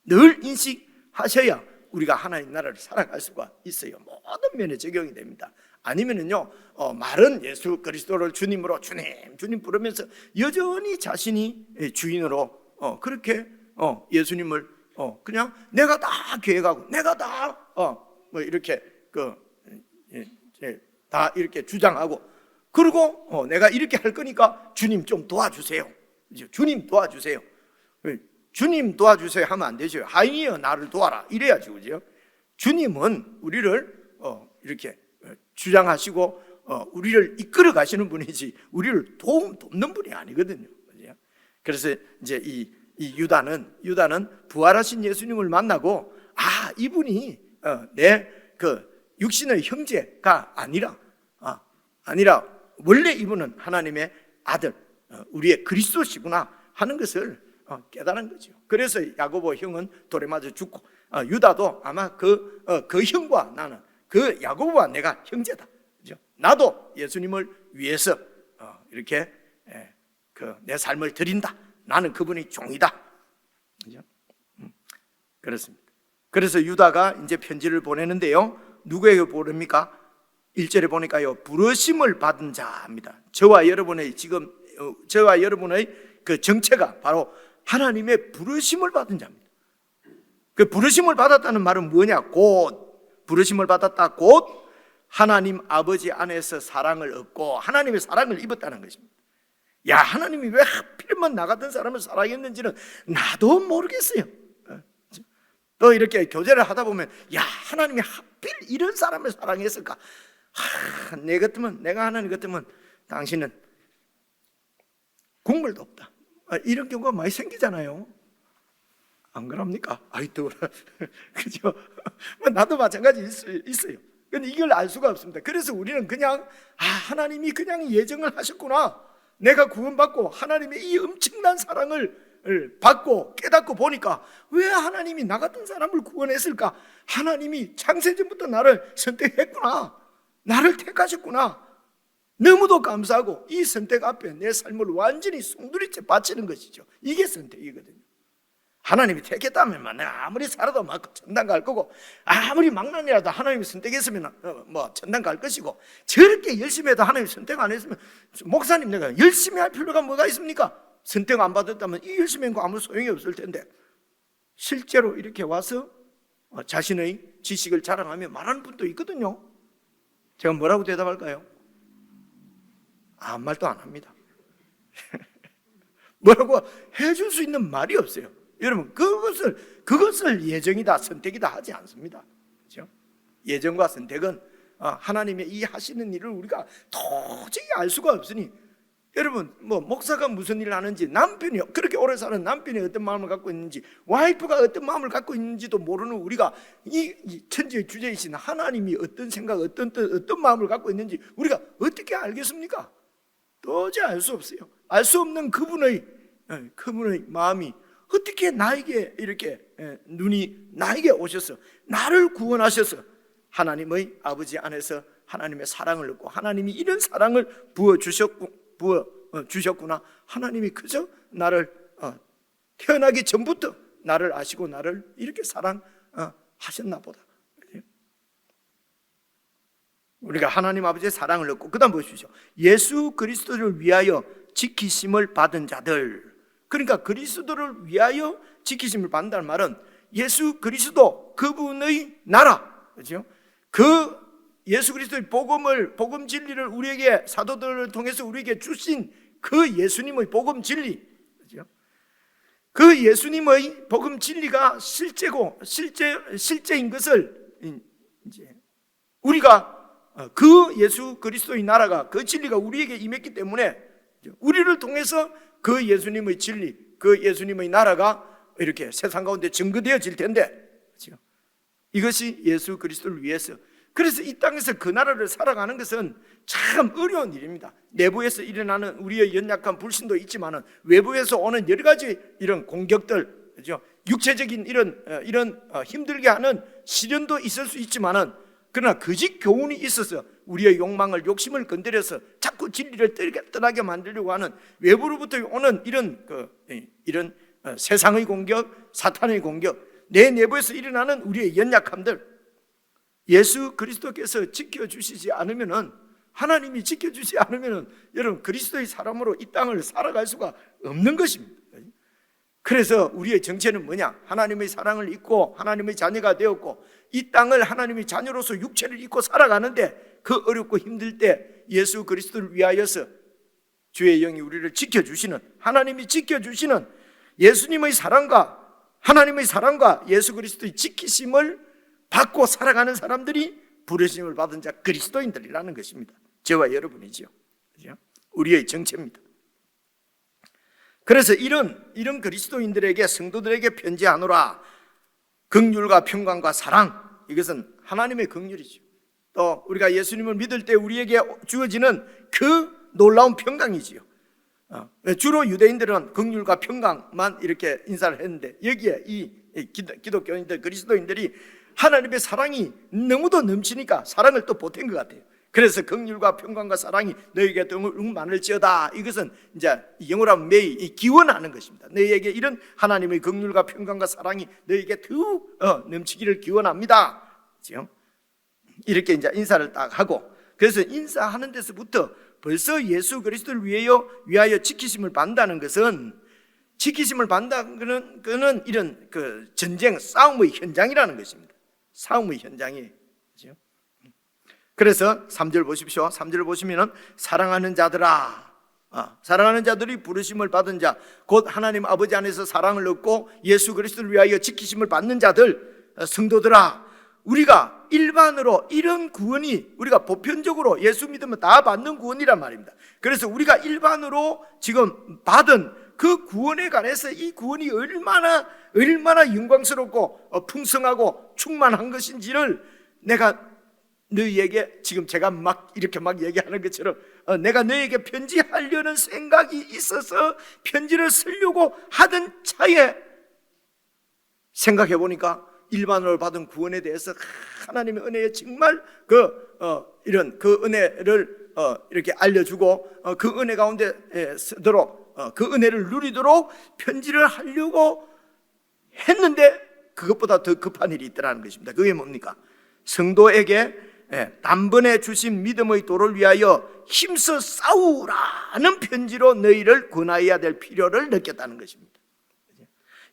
늘 인식하셔야 우리가 하나님 나라를 살아갈 수가 있어요. 모든 면에 적용이 됩니다. 아니면은요, 말은 예수 그리스도를 주님으로 주님 부르면서 여전히 자신이 주인으로 그렇게 예수님을 그냥 내가 다 계획하고 내가 다 뭐 이렇게 다 이렇게 주장하고, 그리고 내가 이렇게 할 거니까 주님 좀 도와주세요. 주님 도와주세요. 주님 도와주세요 하면 안 되죠. 하이니여 나를 도와라 이래야죠, 그죠? 주님은 우리를 이렇게 주장하시고 우리를 이끌어 가시는 분이지 우리를 돕는 분이 아니거든요. 그죠? 그래서 이제 이 유다는 부활하신 예수님을 만나고, 이분이 내 그 육신의 형제가 아니라 원래 이분은 하나님의 아들, 우리의 그리스도시구나 하는 것을 깨달은 거죠. 그래서 야고보 형은 돌에 맞아 죽고, 유다도 아마 그 형과 나는, 그 야고보와 내가 형제다, 그죠? 나도 예수님을 위해서 이렇게 내 삶을 드린다. 나는 그분의 종이다, 그죠? 그렇습니다. 그래서 유다가 이제 편지를 보내는데요, 누구에게 보냅니까? 1절에 보니까요, 부르심을 받은 자입니다. 저와 여러분의 그 정체가 바로 하나님의 부르심을 받은 자입니다. 그 부르심을 받았다는 말은 뭐냐? 곧 부르심을 받았다, 곧 하나님 아버지 안에서 사랑을 얻고 하나님의 사랑을 입었다는 것입니다. 야, 하나님이 왜 하필이면 나 같은 사람을 사랑했는지는 나도 모르겠어요. 또 이렇게 교제를 하다 보면, 야, 하나님이 하필 이런 사람을 사랑했을까? 내가 하나님 같으면 당신은 국물도 없다. 이런 경우가 많이 생기잖아요. 안 그럽니까? 또 그죠? 나도 마찬가지 있어요. 근데 이걸 알 수가 없습니다. 그래서 우리는 그냥 하나님이 그냥 예정을 하셨구나. 내가 구원받고 하나님의 이 엄청난 사랑을 받고 깨닫고 보니까, 왜 하나님이 나 같은 사람을 구원했을까? 하나님이 창세전부터 나를 선택했구나. 나를 택하셨구나. 너무도 감사하고 이 선택 앞에 내 삶을 완전히 송두리째 바치는 것이죠. 이게 선택이거든요. 하나님이 택했다면 내가 아무리 살아도 막 천당 갈 거고, 아무리 망난이라도 하나님이 선택했으면 천당 갈 것이고, 저렇게 열심히 해도 하나님이 선택 안 했으면, 목사님 내가 열심히 할 필요가 뭐가 있습니까? 선택 안 받았다면 이 열심히 한 거 아무 소용이 없을 텐데, 실제로 이렇게 와서 자신의 지식을 자랑하며 말하는 분도 있거든요. 제가 뭐라고 대답할까요? 아무 말도 안 합니다. 뭐라고 해줄 수 있는 말이 없어요. 여러분, 그것을 예정이다, 선택이다 하지 않습니다. 그렇죠? 예정과 선택은 하나님의 이 하시는 일을 우리가 도저히 알 수가 없으니, 여러분, 목사가 무슨 일을 하는지, 남편이 그렇게 오래 사는 남편이 어떤 마음을 갖고 있는지, 와이프가 어떤 마음을 갖고 있는지도 모르는 우리가 이 천지의 주제이신 하나님이 어떤 생각, 어떤 뜻, 어떤 마음을 갖고 있는지 우리가 어떻게 알겠습니까? 도저히 알 수 없어요. 알 수 없는 그분의 마음이 어떻게 나에게 이렇게 눈이 나에게 오셔서 나를 구원하셔서 하나님의 아버지 안에서 하나님의 사랑을 얻고, 하나님이 이런 사랑을 주셨구나. 하나님이 그저 나를 태어나기 전부터 나를 아시고 나를 이렇게 사랑하셨나 보다. 우리가 하나님 아버지의 사랑을 얻고, 그 다음 보십시오. 예수 그리스도를 위하여 지키심을 받은 자들. 그러니까 그리스도를 위하여 지키심을 받는다는 말은 예수 그리스도, 그분의 나라, 그렇죠? 그 예수 그리스도의 복음 진리를 우리에게, 사도들을 통해서 우리에게 주신 그 예수님의 복음 진리, 그렇죠? 그 예수님의 복음 진리가 실제인 것을 이제 우리가, 그 예수 그리스도의 나라가, 그 진리가 우리에게 임했기 때문에 우리를 통해서 그 예수님의 진리, 그 예수님의 나라가 이렇게 세상 가운데 증거되어질 텐데, 그렇죠? 이것이 예수 그리스도를 위해서. 그래서 이 땅에서 그 나라를 살아가는 것은 참 어려운 일입니다. 내부에서 일어나는 우리의 연약한 불신도 있지만은, 외부에서 오는 여러 가지 이런 공격들, 그렇죠? 육체적인 이런 힘들게 하는 시련도 있을 수 있지만은, 그러나 거짓 교훈이 있어서 우리의 욕심을 건드려서 자꾸 진리를 떠나게 만들려고 하는 외부로부터 오는 이런 세상의 공격, 사탄의 공격, 내 내부에서 일어나는 우리의 연약함들, 예수 그리스도께서 지켜주시지 않으면은, 하나님이 지켜주지 않으면은 여러분 그리스도의 사람으로 이 땅을 살아갈 수가 없는 것입니다. 그래서 우리의 정체는 뭐냐? 하나님의 사랑을 잊고 하나님의 자녀가 되었고 이 땅을 하나님의 자녀로서 육체를 입고 살아가는데 그 어렵고 힘들 때 예수 그리스도를 위하여서 주의 영이 우리를 지켜주시는, 하나님이 지켜주시는 예수님의 사랑과 하나님의 사랑과 예수 그리스도의 지키심을 받고 살아가는 사람들이 부르심을 받은 자 그리스도인들이라는 것입니다. 저와 여러분이지요. 그렇죠? 우리의 정체입니다. 그래서 이런 그리스도인들에게, 성도들에게 편지하노라. 긍휼과 평강과 사랑, 이것은 하나님의 긍휼이죠. 또 우리가 예수님을 믿을 때 우리에게 주어지는 그 놀라운 평강이지요. 주로 유대인들은 긍휼과 평강만 이렇게 인사를 했는데 여기에 이 기독교인들, 그리스도인들이 하나님의 사랑이 너무도 넘치니까 사랑을 또 보탠 것 같아요. 그래서 긍휼과 평강과 사랑이 너희에게 많을지어다. 이것은 이제 영어로 하면 may, 기원하는 것입니다. 너희에게 이런 하나님의 긍휼과 평강과 사랑이 너희에게 더욱 넘치기를 기원합니다. 그렇죠? 이렇게 이제 인사를 딱 하고, 그래서 인사하는 데서부터 벌써 예수 그리스도를 위하여 지키심을 받는다는 것은, 지키심을 받는다는 것은 이런 그 전쟁, 싸움의 현장이라는 것입니다. 싸움의 현장이에요. 그렇죠? 그래서 3절 보십시오. 3절 보시면은 사랑하는 자들아, 사랑하는 자들이 부르심을 받은 자, 곧 하나님 아버지 안에서 사랑을 얻고 예수 그리스도를 위하여 지키심을 받는 자들, 성도들아, 우리가 일반으로 이런 구원이, 우리가 보편적으로 예수 믿으면 다 받는 구원이란 말입니다. 그래서 우리가 일반으로 지금 받은 그 구원에 관해서 이 구원이 얼마나 영광스럽고 풍성하고 충만한 것인지를 내가 너희에게, 지금 제가 이렇게 얘기하는 것처럼 내가 너희에게 편지하려는 생각이 있어서 편지를 쓰려고 하던 차에 생각해 보니까 일반으로 받은 구원에 대해서 하나님의 은혜에 정말 이런 그 은혜를 이렇게 알려주고 그 은혜 가운데 쓰도록, 그 은혜를 누리도록 편지를 하려고 했는데 그것보다 더 급한 일이 있더라는 것입니다. 그게 뭡니까? 성도에게 단번에 주신 믿음의 도를 위하여 힘써 싸우라는 편지로 너희를 권하여야 될 필요를 느꼈다는 것입니다.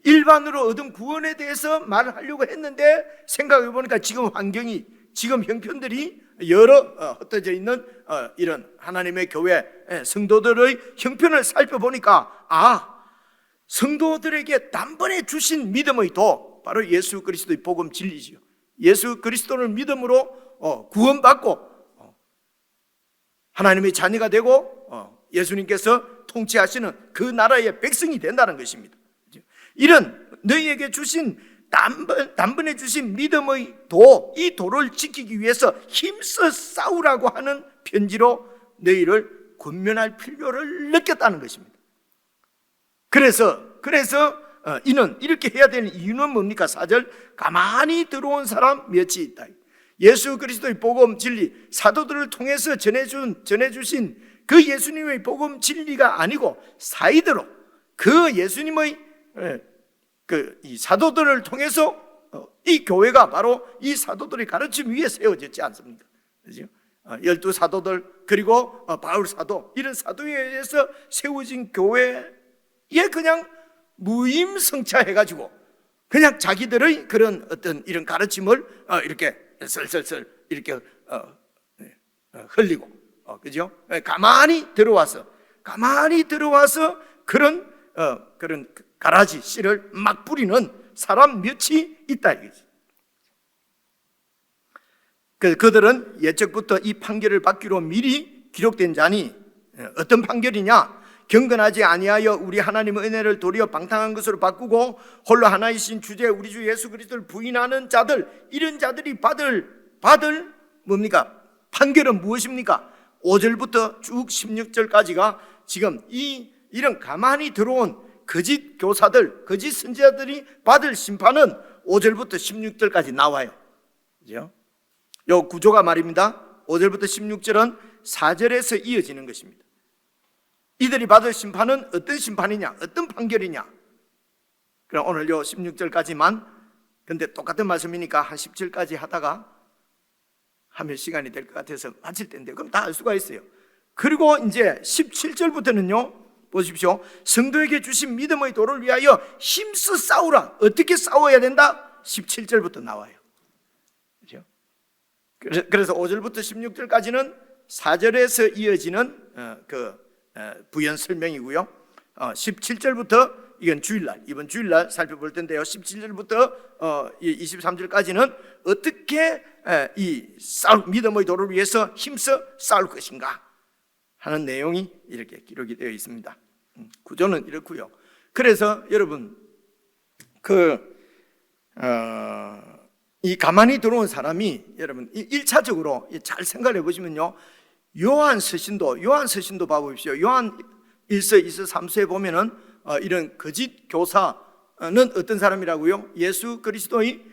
일반으로 얻은 구원에 대해서 말을 하려고 했는데 생각해 보니까 지금 환경이, 지금 형편들이 여러 흩어져 있는 이런 하나님의 교회 성도들의 형편을 살펴보니까, 성도들에게 단번에 주신 믿음의 도, 바로 예수 그리스도의 복음 진리지요. 예수 그리스도를 믿음으로 구원받고 하나님의 자녀가 되고 예수님께서 통치하시는 그 나라의 백성이 된다는 것입니다. 이런 너희에게 주신 단번에 주신 믿음의 도, 이 도를 지키기 위해서 힘써 싸우라고 하는 편지로 너희를 권면할 필요를 느꼈다는 것입니다. 그래서 이는 이렇게 해야 되는 이유는 뭡니까? 4절, 가만히 들어온 사람 몇이 있다. 예수 그리스도의 복음 진리, 사도들을 통해서 전해주신 그 예수님의 복음 진리가 아니고 사이드로 그 예수님의 이 사도들을 통해서 이 교회가 바로 이 사도들의 가르침 위에 세워졌지 않습니까? 그렇죠? 12사도들, 그리고 바울 사도, 이런 사도에 의해서 세워진 교회에 그냥 무임승차해가지고 그냥 자기들의 그런 어떤 이런 가르침을 이렇게 슬슬슬 이렇게 흘리고, 그죠? 가만히 들어와서 그런 가라지 씨를 막 뿌리는 사람 몇이 있다 이거지. 그들은 예적부터 이 판결을 받기로 미리 기록된 자니, 어떤 판결이냐? 경건하지 아니하여 우리 하나님의 은혜를 도리어 방탕한 것으로 바꾸고 홀로 하나이신 주제 우리 주 예수 그리스도를 부인하는 자들, 이런 자들이 받을 뭡니까? 판결은 무엇입니까? 5절부터 쭉 16절까지가 지금 이런 가만히 들어온 거짓 교사들, 거짓 선지자들이 받을 심판은 5절부터 16절까지 나와요. 그죠? 요 구조가 말입니다. 5절부터 16절은 4절에서 이어지는 것입니다. 이들이 받을 심판은 어떤 심판이냐, 어떤 판결이냐. 그럼 오늘 요 16절까지만, 근데 똑같은 말씀이니까 한 17절까지 하다가 하면 시간이 될 것 같아서 마칠 텐데, 그럼 다 알 수가 있어요. 그리고 이제 17절부터는요, 보십시오. 성도에게 주신 믿음의 도를 위하여 힘써 싸우라. 어떻게 싸워야 된다? 17절부터 나와요. 그렇죠? 그래서 5절부터 16절까지는 4절에서 이어지는 부연 설명이고요. 17절부터 이건 주일날, 이번 주일날 살펴볼 텐데요. 17절부터 23절까지는 어떻게 이 믿음의 도를 위해서 힘써 싸울 것인가 하는 내용이 이렇게 기록이 되어 있습니다. 구조는 이렇고요. 그래서 여러분 이 가만히 들어온 사람이 여러분 1차적으로 잘 생각해 보시면요, 요한 서신도 봐보십시오. 요한 1서, 2서, 3서에 보면은 이런 거짓 교사는 어떤 사람이라고요? 예수 그리스도께서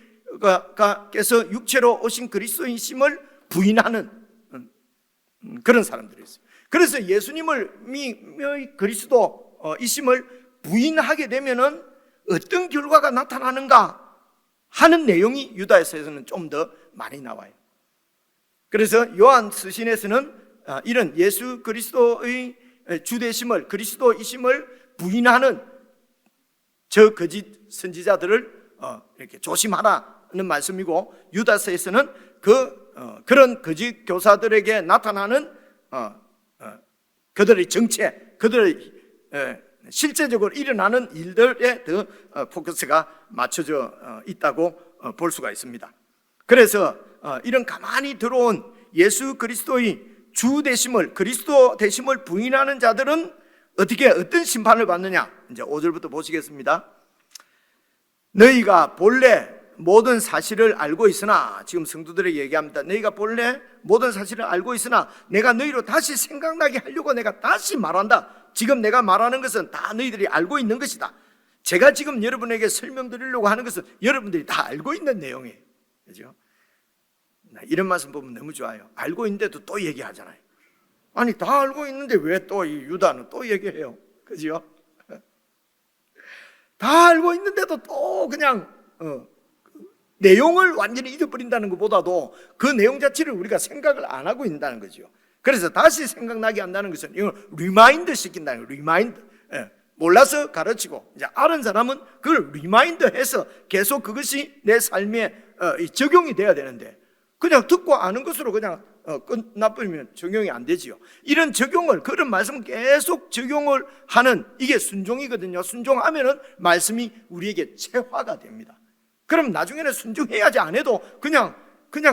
육체로 오신 그리스도인심을 부인하는 그런 사람들이 있어요. 그래서 예수님의 그리스도이심을 부인하게 되면은 어떤 결과가 나타나는가 하는 내용이 유다서에서는 좀 더 많이 나와요. 그래서 요한 서신에서는 이런 예수 그리스도의 주되심을, 그리스도이심을 부인하는 저 거짓 선지자들을 이렇게 조심하라는 말씀이고, 유다서에서는 그런 거짓 교사들에게 나타나는 그들의 정체, 그들의 실제적으로 일어나는 일들에 더 포커스가 맞춰져 있다고 볼 수가 있습니다. 그래서 이런 가만히 들어온 예수 그리스도의 주 되심을, 그리스도 되심을 부인하는 자들은 어떤 심판을 받느냐? 이제 5절부터 보시겠습니다. 너희가 본래 모든 사실을 알고 있으나, 지금 성도들에게 얘기합니다. 너희가 본래 모든 사실을 알고 있으나 내가 너희로 다시 생각나게 하려고 내가 다시 말한다. 지금 내가 말하는 것은 다 너희들이 알고 있는 것이다. 제가 지금 여러분에게 설명드리려고 하는 것은 여러분들이 다 알고 있는 내용이에요. 그죠? 이런 말씀 보면 너무 좋아요. 알고 있는데도 또 얘기하잖아요. 아니, 다 알고 있는데 왜 또 이 유다는 또 얘기해요? 그죠? 다 알고 있는데도 또 그냥 내용을 완전히 잊어버린다는 것보다도 그 내용 자체를 우리가 생각을 안 하고 있다는 거죠. 그래서 다시 생각나게 한다는 것은 이걸 리마인드 시킨다는 거예요. 리마인드. 몰라서 가르치고, 이제 아는 사람은 그걸 리마인드해서 계속 그것이 내 삶에 적용이 돼야 되는데, 그냥 듣고 아는 것으로 그냥 끝나버리면 적용이 안 되지요. 이런 적용을, 그런 말씀을 계속 적용을 하는, 이게 순종이거든요. 순종하면은 말씀이 우리에게 체화가 됩니다. 그럼 나중에는 순종해야지 안 해도 그냥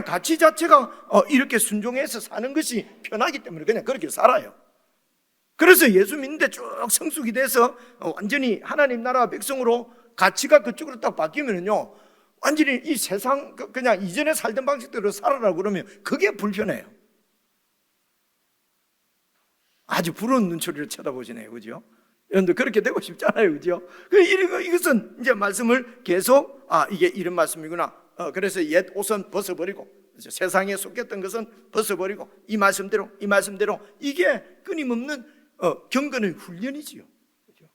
가치 자체가 이렇게 순종해서 사는 것이 편하기 때문에 그냥 그렇게 살아요. 그래서 예수 믿는데 쭉 성숙이 돼서 완전히 하나님 나라 백성으로 가치가 그쪽으로 딱 바뀌면은요, 완전히 이 세상 그냥 이전에 살던 방식대로 살아라 그러면 그게 불편해요. 아주 부러운 눈초리를 쳐다보시네요. 그죠? 여러분들 그렇게 되고 싶잖아요. 그죠? 이것은 이제 말씀을 계속, 이게 이런 말씀이구나. 그래서 옛 옷은 벗어버리고, 세상에 속했던 것은 벗어버리고, 이 말씀대로 이게 끊임없는 경건의 훈련이지요. 그죠?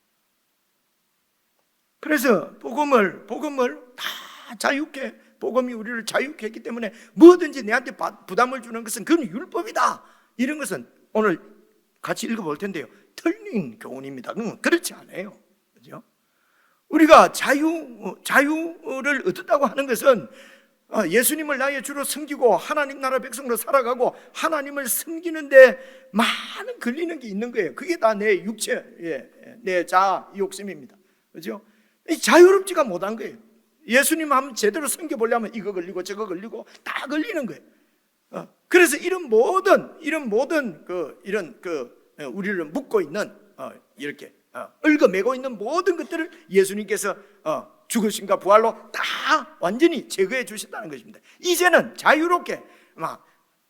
그래서 복음을 다 자유케, 복음이 우리를 자유케 했기 때문에 뭐든지 내한테 부담을 주는 것은 그건 율법이다. 이런 것은 오늘 같이 읽어볼 텐데요, 틀린 교훈입니다. 그렇지 않아요. 그죠? 우리가 자유를 얻었다고 하는 것은 예수님을 나의 주로 섬기고 하나님 나라 백성으로 살아가고 하나님을 섬기는데 많은 걸리는 게 있는 거예요. 그게 다 내 육체, 내 자아 욕심입니다. 그죠? 자유롭지가 못한 거예요. 예수님 한번 제대로 섬겨보려면 이거 걸리고 저거 걸리고 다 걸리는 거예요. 그래서 이런 모든 우리를 묶고 있는 이렇게 얽어매고 있는 모든 것들을 예수님께서 죽으심과 부활로 다 완전히 제거해 주셨다는 것입니다. 이제는 자유롭게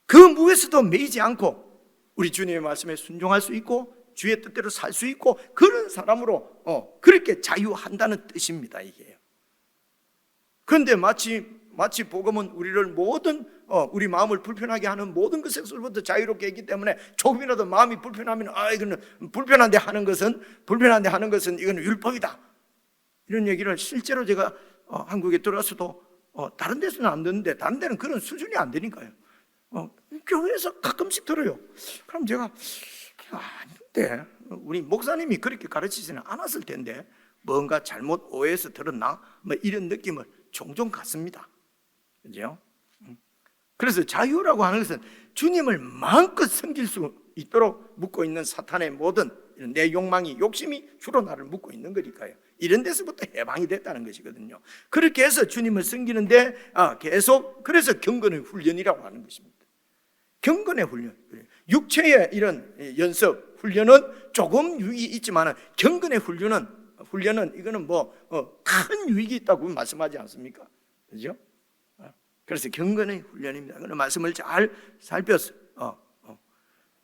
그 무에서도 매이지 않고 우리 주님의 말씀에 순종할 수 있고 주의 뜻대로 살 수 있고 그런 사람으로 그렇게 자유한다는 뜻입니다. 이게요. 그런데 마치 마치 복음은 우리를 모든 우리 마음을 불편하게 하는 모든 것에서부터 자유롭게 했기 때문에 조금이라도 마음이 불편하면 이거는 불편한데 하는 것은 이거는 율법이다, 이런 얘기를 실제로 제가 한국에 들어와서도 다른 데서는 안 듣는데 다른 데는 그런 수준이 안 되니까요. 교회에서 가끔씩 들어요. 그럼 제가 아닌데 우리 목사님이 그렇게 가르치지는 않았을 텐데 뭔가 잘못 오해해서 들었나? 뭐 이런 느낌을 종종 갖습니다. 그죠? 그래서 자유라고 하는 것은 주님을 마음껏 섬길 수 있도록 묶고 있는 사탄의 모든 내 욕망이, 욕심이 주로 나를 묶고 있는 거니까요. 이런 데서부터 해방이 됐다는 것이거든요. 그렇게 해서 주님을 섬기는데 계속, 그래서 경건의 훈련이라고 하는 것입니다. 경건의 훈련, 육체의 이런 연습, 훈련은 조금 유익이 있지만 경건의 훈련은 이거는 큰 유익이 있다고 말씀하지 않습니까? 그죠? 그래서 경건의 훈련입니다. 그런 말씀을 잘 살펴서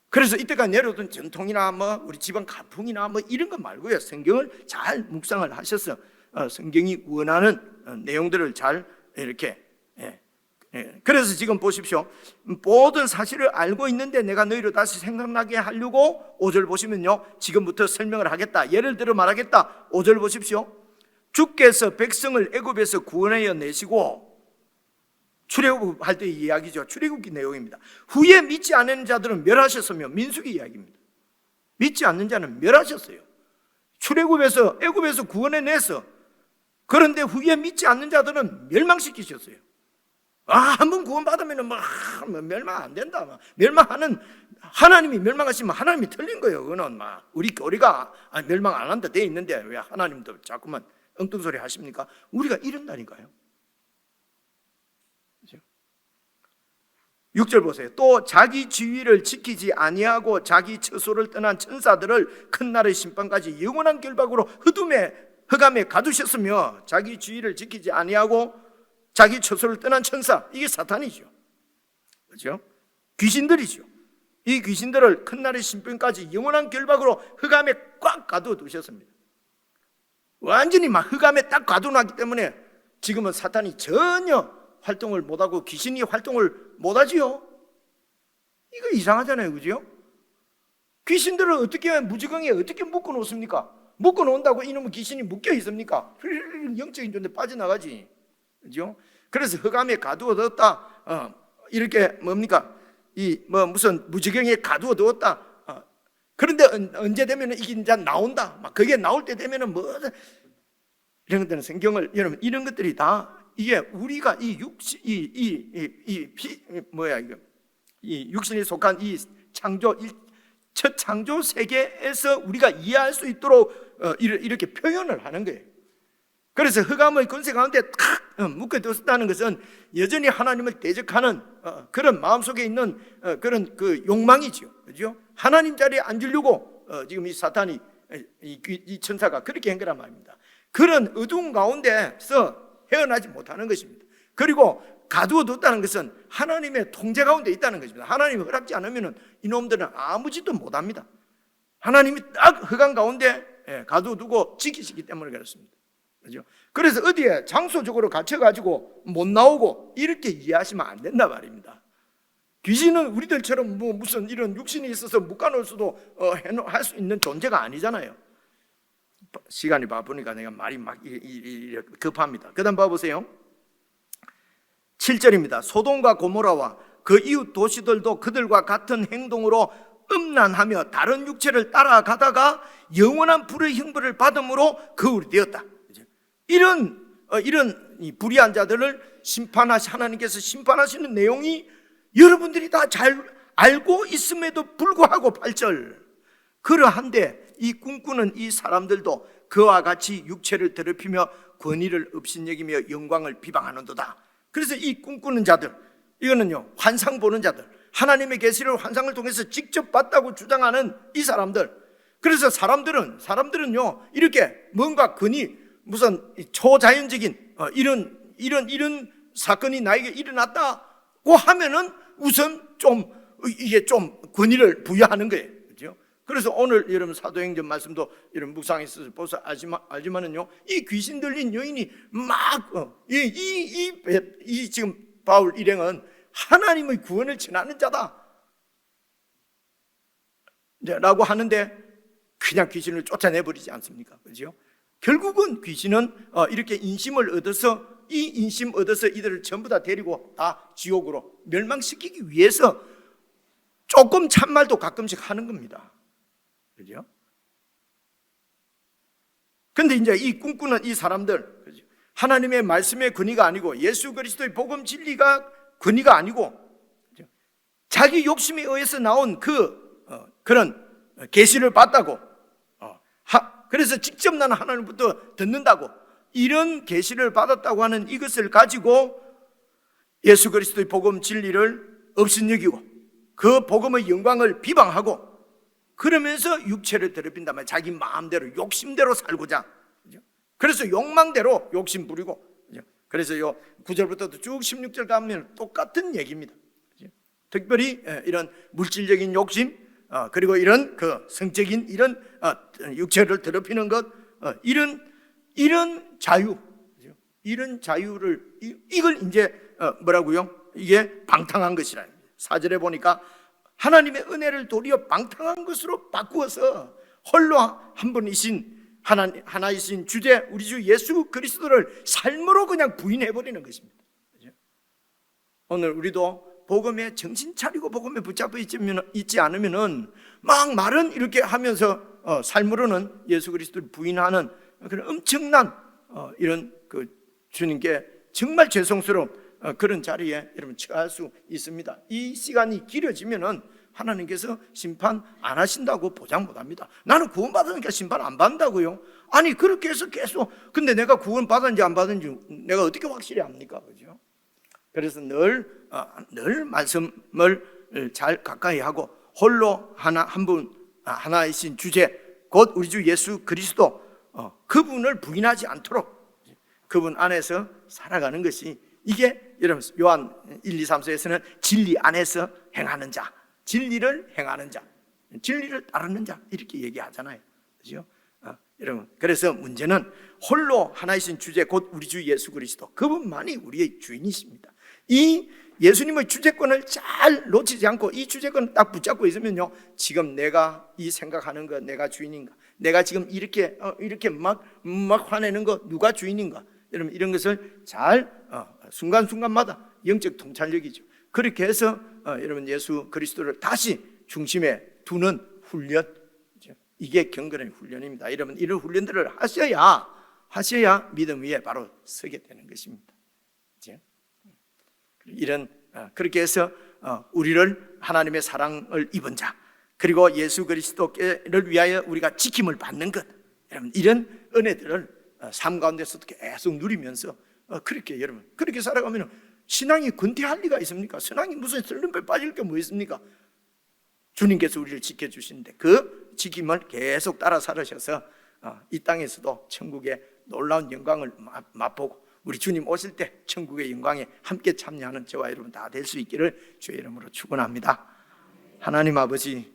그래서 이때까지 내려오던 전통이나 우리 집안 가풍이나 이런 거 말고요, 성경을 잘 묵상을 하셔서 성경이 원하는 내용들을 잘 이렇게 그래서 지금 보십시오. 모든 사실을 알고 있는데 내가 너희를 다시 생각나게 하려고 5절 보시면요, 지금부터 설명을 하겠다, 예를 들어 말하겠다. 5절 보십시오. 주께서 백성을 애굽에서 구원하여 내시고, 출애굽할 때의 이야기죠. 출애굽기 내용입니다. 후에 믿지 않는 자들은 멸하셨으며, 민수기 이야기입니다. 믿지 않는 자는 멸하셨어요. 출애굽에서 애굽에서 구원해 내서, 그런데 후에 믿지 않는 자들은 멸망시키셨어요. 한번 구원받으면 멸망 안 된다. 멸망하는, 하나님이 멸망하시면 하나님이 틀린 거예요. 그거는 우리가 멸망 안 한다 돼 있는데 왜 하나님도 자꾸만 엉뚱소리 하십니까? 우리가 이런다니까요. 6절 보세요. 또 자기 지위를 지키지 아니하고 자기 처소를 떠난 천사들을 큰 날의 심판까지 영원한 결박으로 흑암에 가두셨으며, 자기 지위를 지키지 아니하고 자기 처소를 떠난 천사, 이게 사탄이죠. 그렇죠? 귀신들이죠. 이 귀신들을 큰 날의 심판까지 영원한 결박으로 흑암에 꽉 가둬두셨습니다. 완전히 흑암에 딱 가둬놨기 때문에 지금은 사탄이 전혀 활동을 못하고 귀신이 활동을 못하지요. 이거 이상하잖아요. 그죠? 귀신들을 어떻게 무지경에 어떻게 묶어놓습니까? 묶어놓는다고 이놈의 귀신이 묶여 있습니까? 영적인 존재 빠져나가지. 그죠? 그래서 흑암에 가두어뒀다, 이렇게 뭡니까? 무슨 무지경에 가두어뒀다. 그런데 언제 되면 이게 이제 나온다. 그게 나올 때 되면은 이런 것들은 성경을, 여러분, 이런 것들이 다 이게 우리가 이 육신이 속한 이 첫 창조 세계에서 우리가 이해할 수 있도록 이렇게 표현을 하는 거예요. 그래서 흑암의 권세 가운데 탁 묶어뒀다는 것은 여전히 하나님을 대적하는 그런 마음속에 있는 그런 그 욕망이죠. 그죠? 하나님 자리에 앉으려고 지금 이 사탄이, 이 천사가 그렇게 한 거란 말입니다. 그런 어두운 가운데서 헤어나지 못하는 것입니다. 그리고 가두어뒀다는 것은 하나님의 통제 가운데 있다는 것입니다. 하나님이 허락지 않으면 이놈들은 아무 짓도 못합니다. 하나님이 딱 흑암 가운데 가두어두고 지키시기 때문에 그렇습니다. 그렇죠? 그래서 어디에 장소적으로 갇혀가지고 못 나오고 이렇게 이해하시면 안 된다 말입니다. 귀신은 우리들처럼 무슨 이런 육신이 있어서 묶어놓을 수도 할 수 있는 존재가 아니잖아요. 시간이 바쁘니까 내가 말이 급합니다. 그 다음 봐보세요. 7절입니다. 소돔과 고모라와 그 이웃 도시들도 그들과 같은 행동으로 음란하며 다른 육체를 따라가다가 영원한 불의 형벌을 받음으로 거울이 되었다. 이런 불의한 자들을 하나님께서 심판하시는 내용이 여러분들이 다 잘 알고 있음에도 불구하고 8절, 그러한데 이 꿈꾸는 이 사람들도 그와 같이 육체를 더럽히며 권위를 업신여기며 영광을 비방하는도다. 그래서 이 꿈꾸는 자들, 이거는요, 환상 보는 자들, 하나님의 계시를 환상을 통해서 직접 봤다고 주장하는 이 사람들. 그래서 사람들은요, 이렇게 뭔가 권위, 무슨 초자연적인 이런 사건이 나에게 일어났다고 하면은 우선 이게 좀 권위를 부여하는 거예요. 그죠? 그래서 오늘 여러분 사도행전 말씀도 여러분 묵상해서 보서 알지만은요, 이 귀신 들린 여인이 막 이 지금 바울 일행은 하나님의 구원을 전하는 자다 라고 하는데 그냥 귀신을 쫓아내버리지 않습니까? 그죠? 결국은 귀신은 이렇게 인심을 얻어서, 이 인심 얻어서 이들을 전부 다 데리고 다 지옥으로 멸망시키기 위해서 조금 참말도 가끔씩 하는 겁니다. 그죠? 근데 이제 이 꿈꾸는 이 사람들, 그죠? 하나님의 말씀의 권위가 아니고 예수 그리스도의 복음 진리가 권위가 아니고, 그죠? 자기 욕심에 의해서 나온 그런 계시를 받다고, 그래서 직접 나는 하나님부터 듣는다고, 이런 계시를 받았다고 하는 이것을 가지고 예수 그리스도의 복음 진리를 업신여기고 그 복음의 영광을 비방하고, 그러면서 육체를 더럽힌단 말이에요. 자기 마음대로 욕심대로 살고자. 그래서 욕망대로 욕심 부리고. 그래서 요 9절부터도 쭉 16절 가면 똑같은 얘기입니다. 특별히 이런 물질적인 욕심, 그리고 이런 그 성적인 이런 육체를 더럽히는 것, 이런 자유, 이런 자유를, 이걸 이제 뭐라고요? 이게 방탕한 것이라. 4절에 보니까 하나님의 은혜를 도리어 방탕한 것으로 바꾸어서 홀로 한 분이신 하나이신 주제 우리 주 예수 그리스도를 삶으로 그냥 부인해버리는 것입니다. 오늘 우리도 복음에 정신 차리고 복음에 붙잡혀 있지 않으면은 막 말은 이렇게 하면서 삶으로는 예수 그리스도를 부인하는 그런 엄청난 이런 그 주님께 정말 죄송스러운 그런 자리에 여러분 처할 수 있습니다. 이 시간이 길어지면은 하나님께서 심판 안 하신다고 보장 못 합니다. 나는 구원받으니까 심판 안 받는다고요? 아니, 그렇게 해서 계속, 근데 내가 구원 받았는지 안 받았는지 내가 어떻게 확실히 압니까? 그죠? 그래서 늘 말씀을 잘 가까이 하고 홀로 한 분, 하나이신 주제, 곧 우리 주 예수 그리스도, 그분을 부인하지 않도록 그분 안에서 살아가는 것이, 이게 여러분 요한 1, 2, 3서에서는 진리 안에서 행하는 자, 진리를 행하는 자, 진리를 따르는 자, 이렇게 얘기하잖아요. 그죠? 여러분, 그래서 문제는 홀로 하나이신 주제, 곧 우리 주 예수 그리스도, 그분만이 우리의 주인이십니다. 이 예수님의 주제권을 잘 놓치지 않고 이 주제권을 딱 붙잡고 있으면요, 지금 내가 이 생각하는 거 내가 주인인가, 내가 지금 이렇게 막 화내는 거 누가 주인인가, 여러분 이런 것을 잘 순간순간마다 영적 통찰력이죠. 그렇게 해서 여러분 예수 그리스도를 다시 중심에 두는 훈련, 이게 경건의 훈련입니다. 여러분 이런 훈련들을 하셔야 믿음 위에 바로 서게 되는 것입니다. 그렇게 해서 우리를 하나님의 사랑을 입은 자, 그리고 예수 그리스도를 위하여 우리가 지킴을 받는 것, 여러분 이런 은혜들을 삶 가운데서도 계속 누리면서 여러분 그렇게 살아가면 신앙이 근태할 리가 있습니까? 신앙이 무슨 슬럼프에 빠질 게 뭐 있습니까? 주님께서 우리를 지켜주시는데 그 지킴을 계속 따라 살으셔서 이 땅에서도 천국의 놀라운 영광을 맛보고 우리 주님 오실 때 천국의 영광에 함께 참여하는 저와 여러분 다 될 수 있기를 주의 이름으로 축원합니다. 하나님 아버지,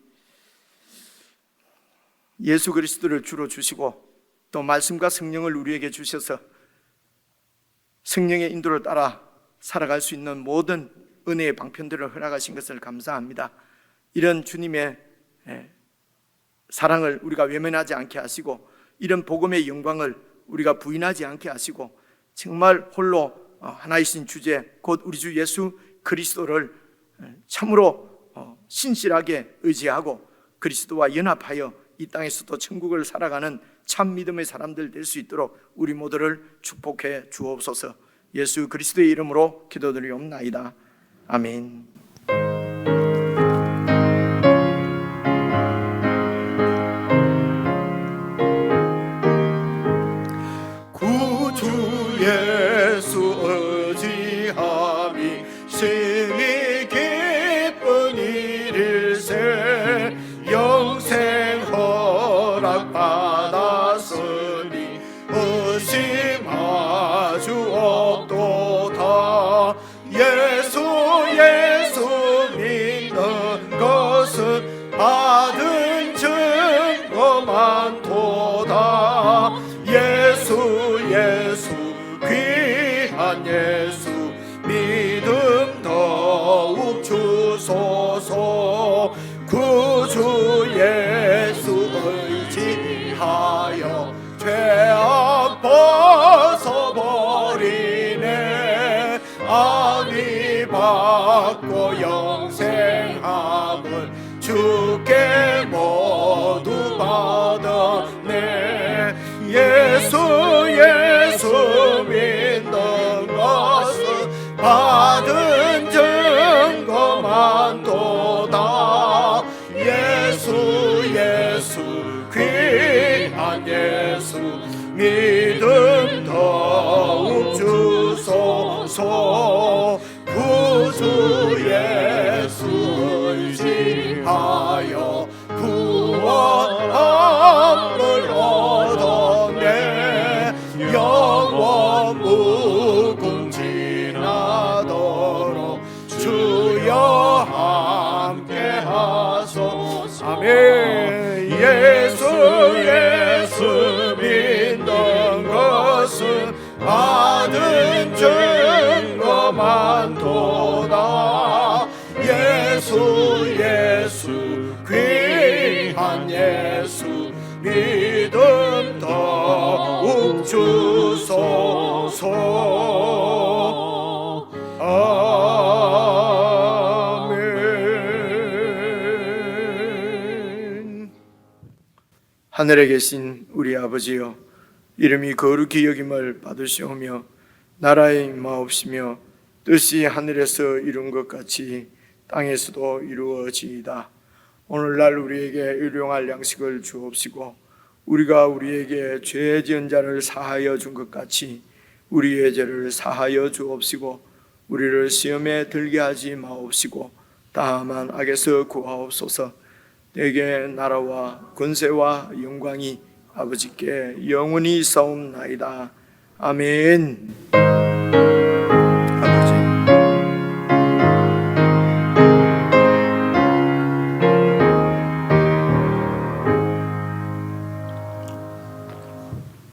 예수 그리스도를 주로 주시고 또 말씀과 성령을 우리에게 주셔서 성령의 인도를 따라 살아갈 수 있는 모든 은혜의 방편들을 허락하신 것을 감사합니다. 이런 주님의 사랑을 우리가 외면하지 않게 하시고 이런 복음의 영광을 우리가 부인하지 않게 하시고 정말 홀로 하나이신 주제 곧 우리 주 예수 그리스도를 참으로 신실하게 의지하고 그리스도와 연합하여 이 땅에서도 천국을 살아가는 참 믿음의 사람들 될 수 있도록 우리 모두를 축복해 주옵소서. 예수 그리스도의 이름으로 기도드리옵나이다. 아멘. 구주 예수 의지함이 심히 기쁜 일일세 영생 허락 받았으니 의심하주 없도다. 예수 믿는 것은 받은 즉 예수 귀한 예수 믿음 더욱 주소서 구주 예수 의지하여 죄악 벗어버리네 아니 받고 영생함을 주께 모두 받았네 예수 믿는 것은 받은 증거만 도다 예수 귀한 예수 믿음 더욱 주소서 구주 예수 의지하여 구원함을 얻었네 영원 무궁진하도록 주여 함께 하소서 아멘 예수 믿는 것은 받은 증거만 도다 예수 귀한 예수 믿음 더욱 주소서 아멘. 하늘에 계신 우리 아버지여 이름이 거룩히 여김을 받으시오며 나라의 임하옵시며 뜻이 하늘에서 이룬 것 같이 땅에서도 이루어지이다. 오늘날 우리에게 일용할 양식을 주옵시고 우리가 우리에게 죄 지은 자를 사하여 준 것 같이 우리의 죄를 사하여 주옵시고 우리를 시험에 들게 하지 마옵시고 다만 악에서 구하옵소서. 내게 나라와 권세와 영광이 아버지께 영원히 있사옵나이다. 아멘.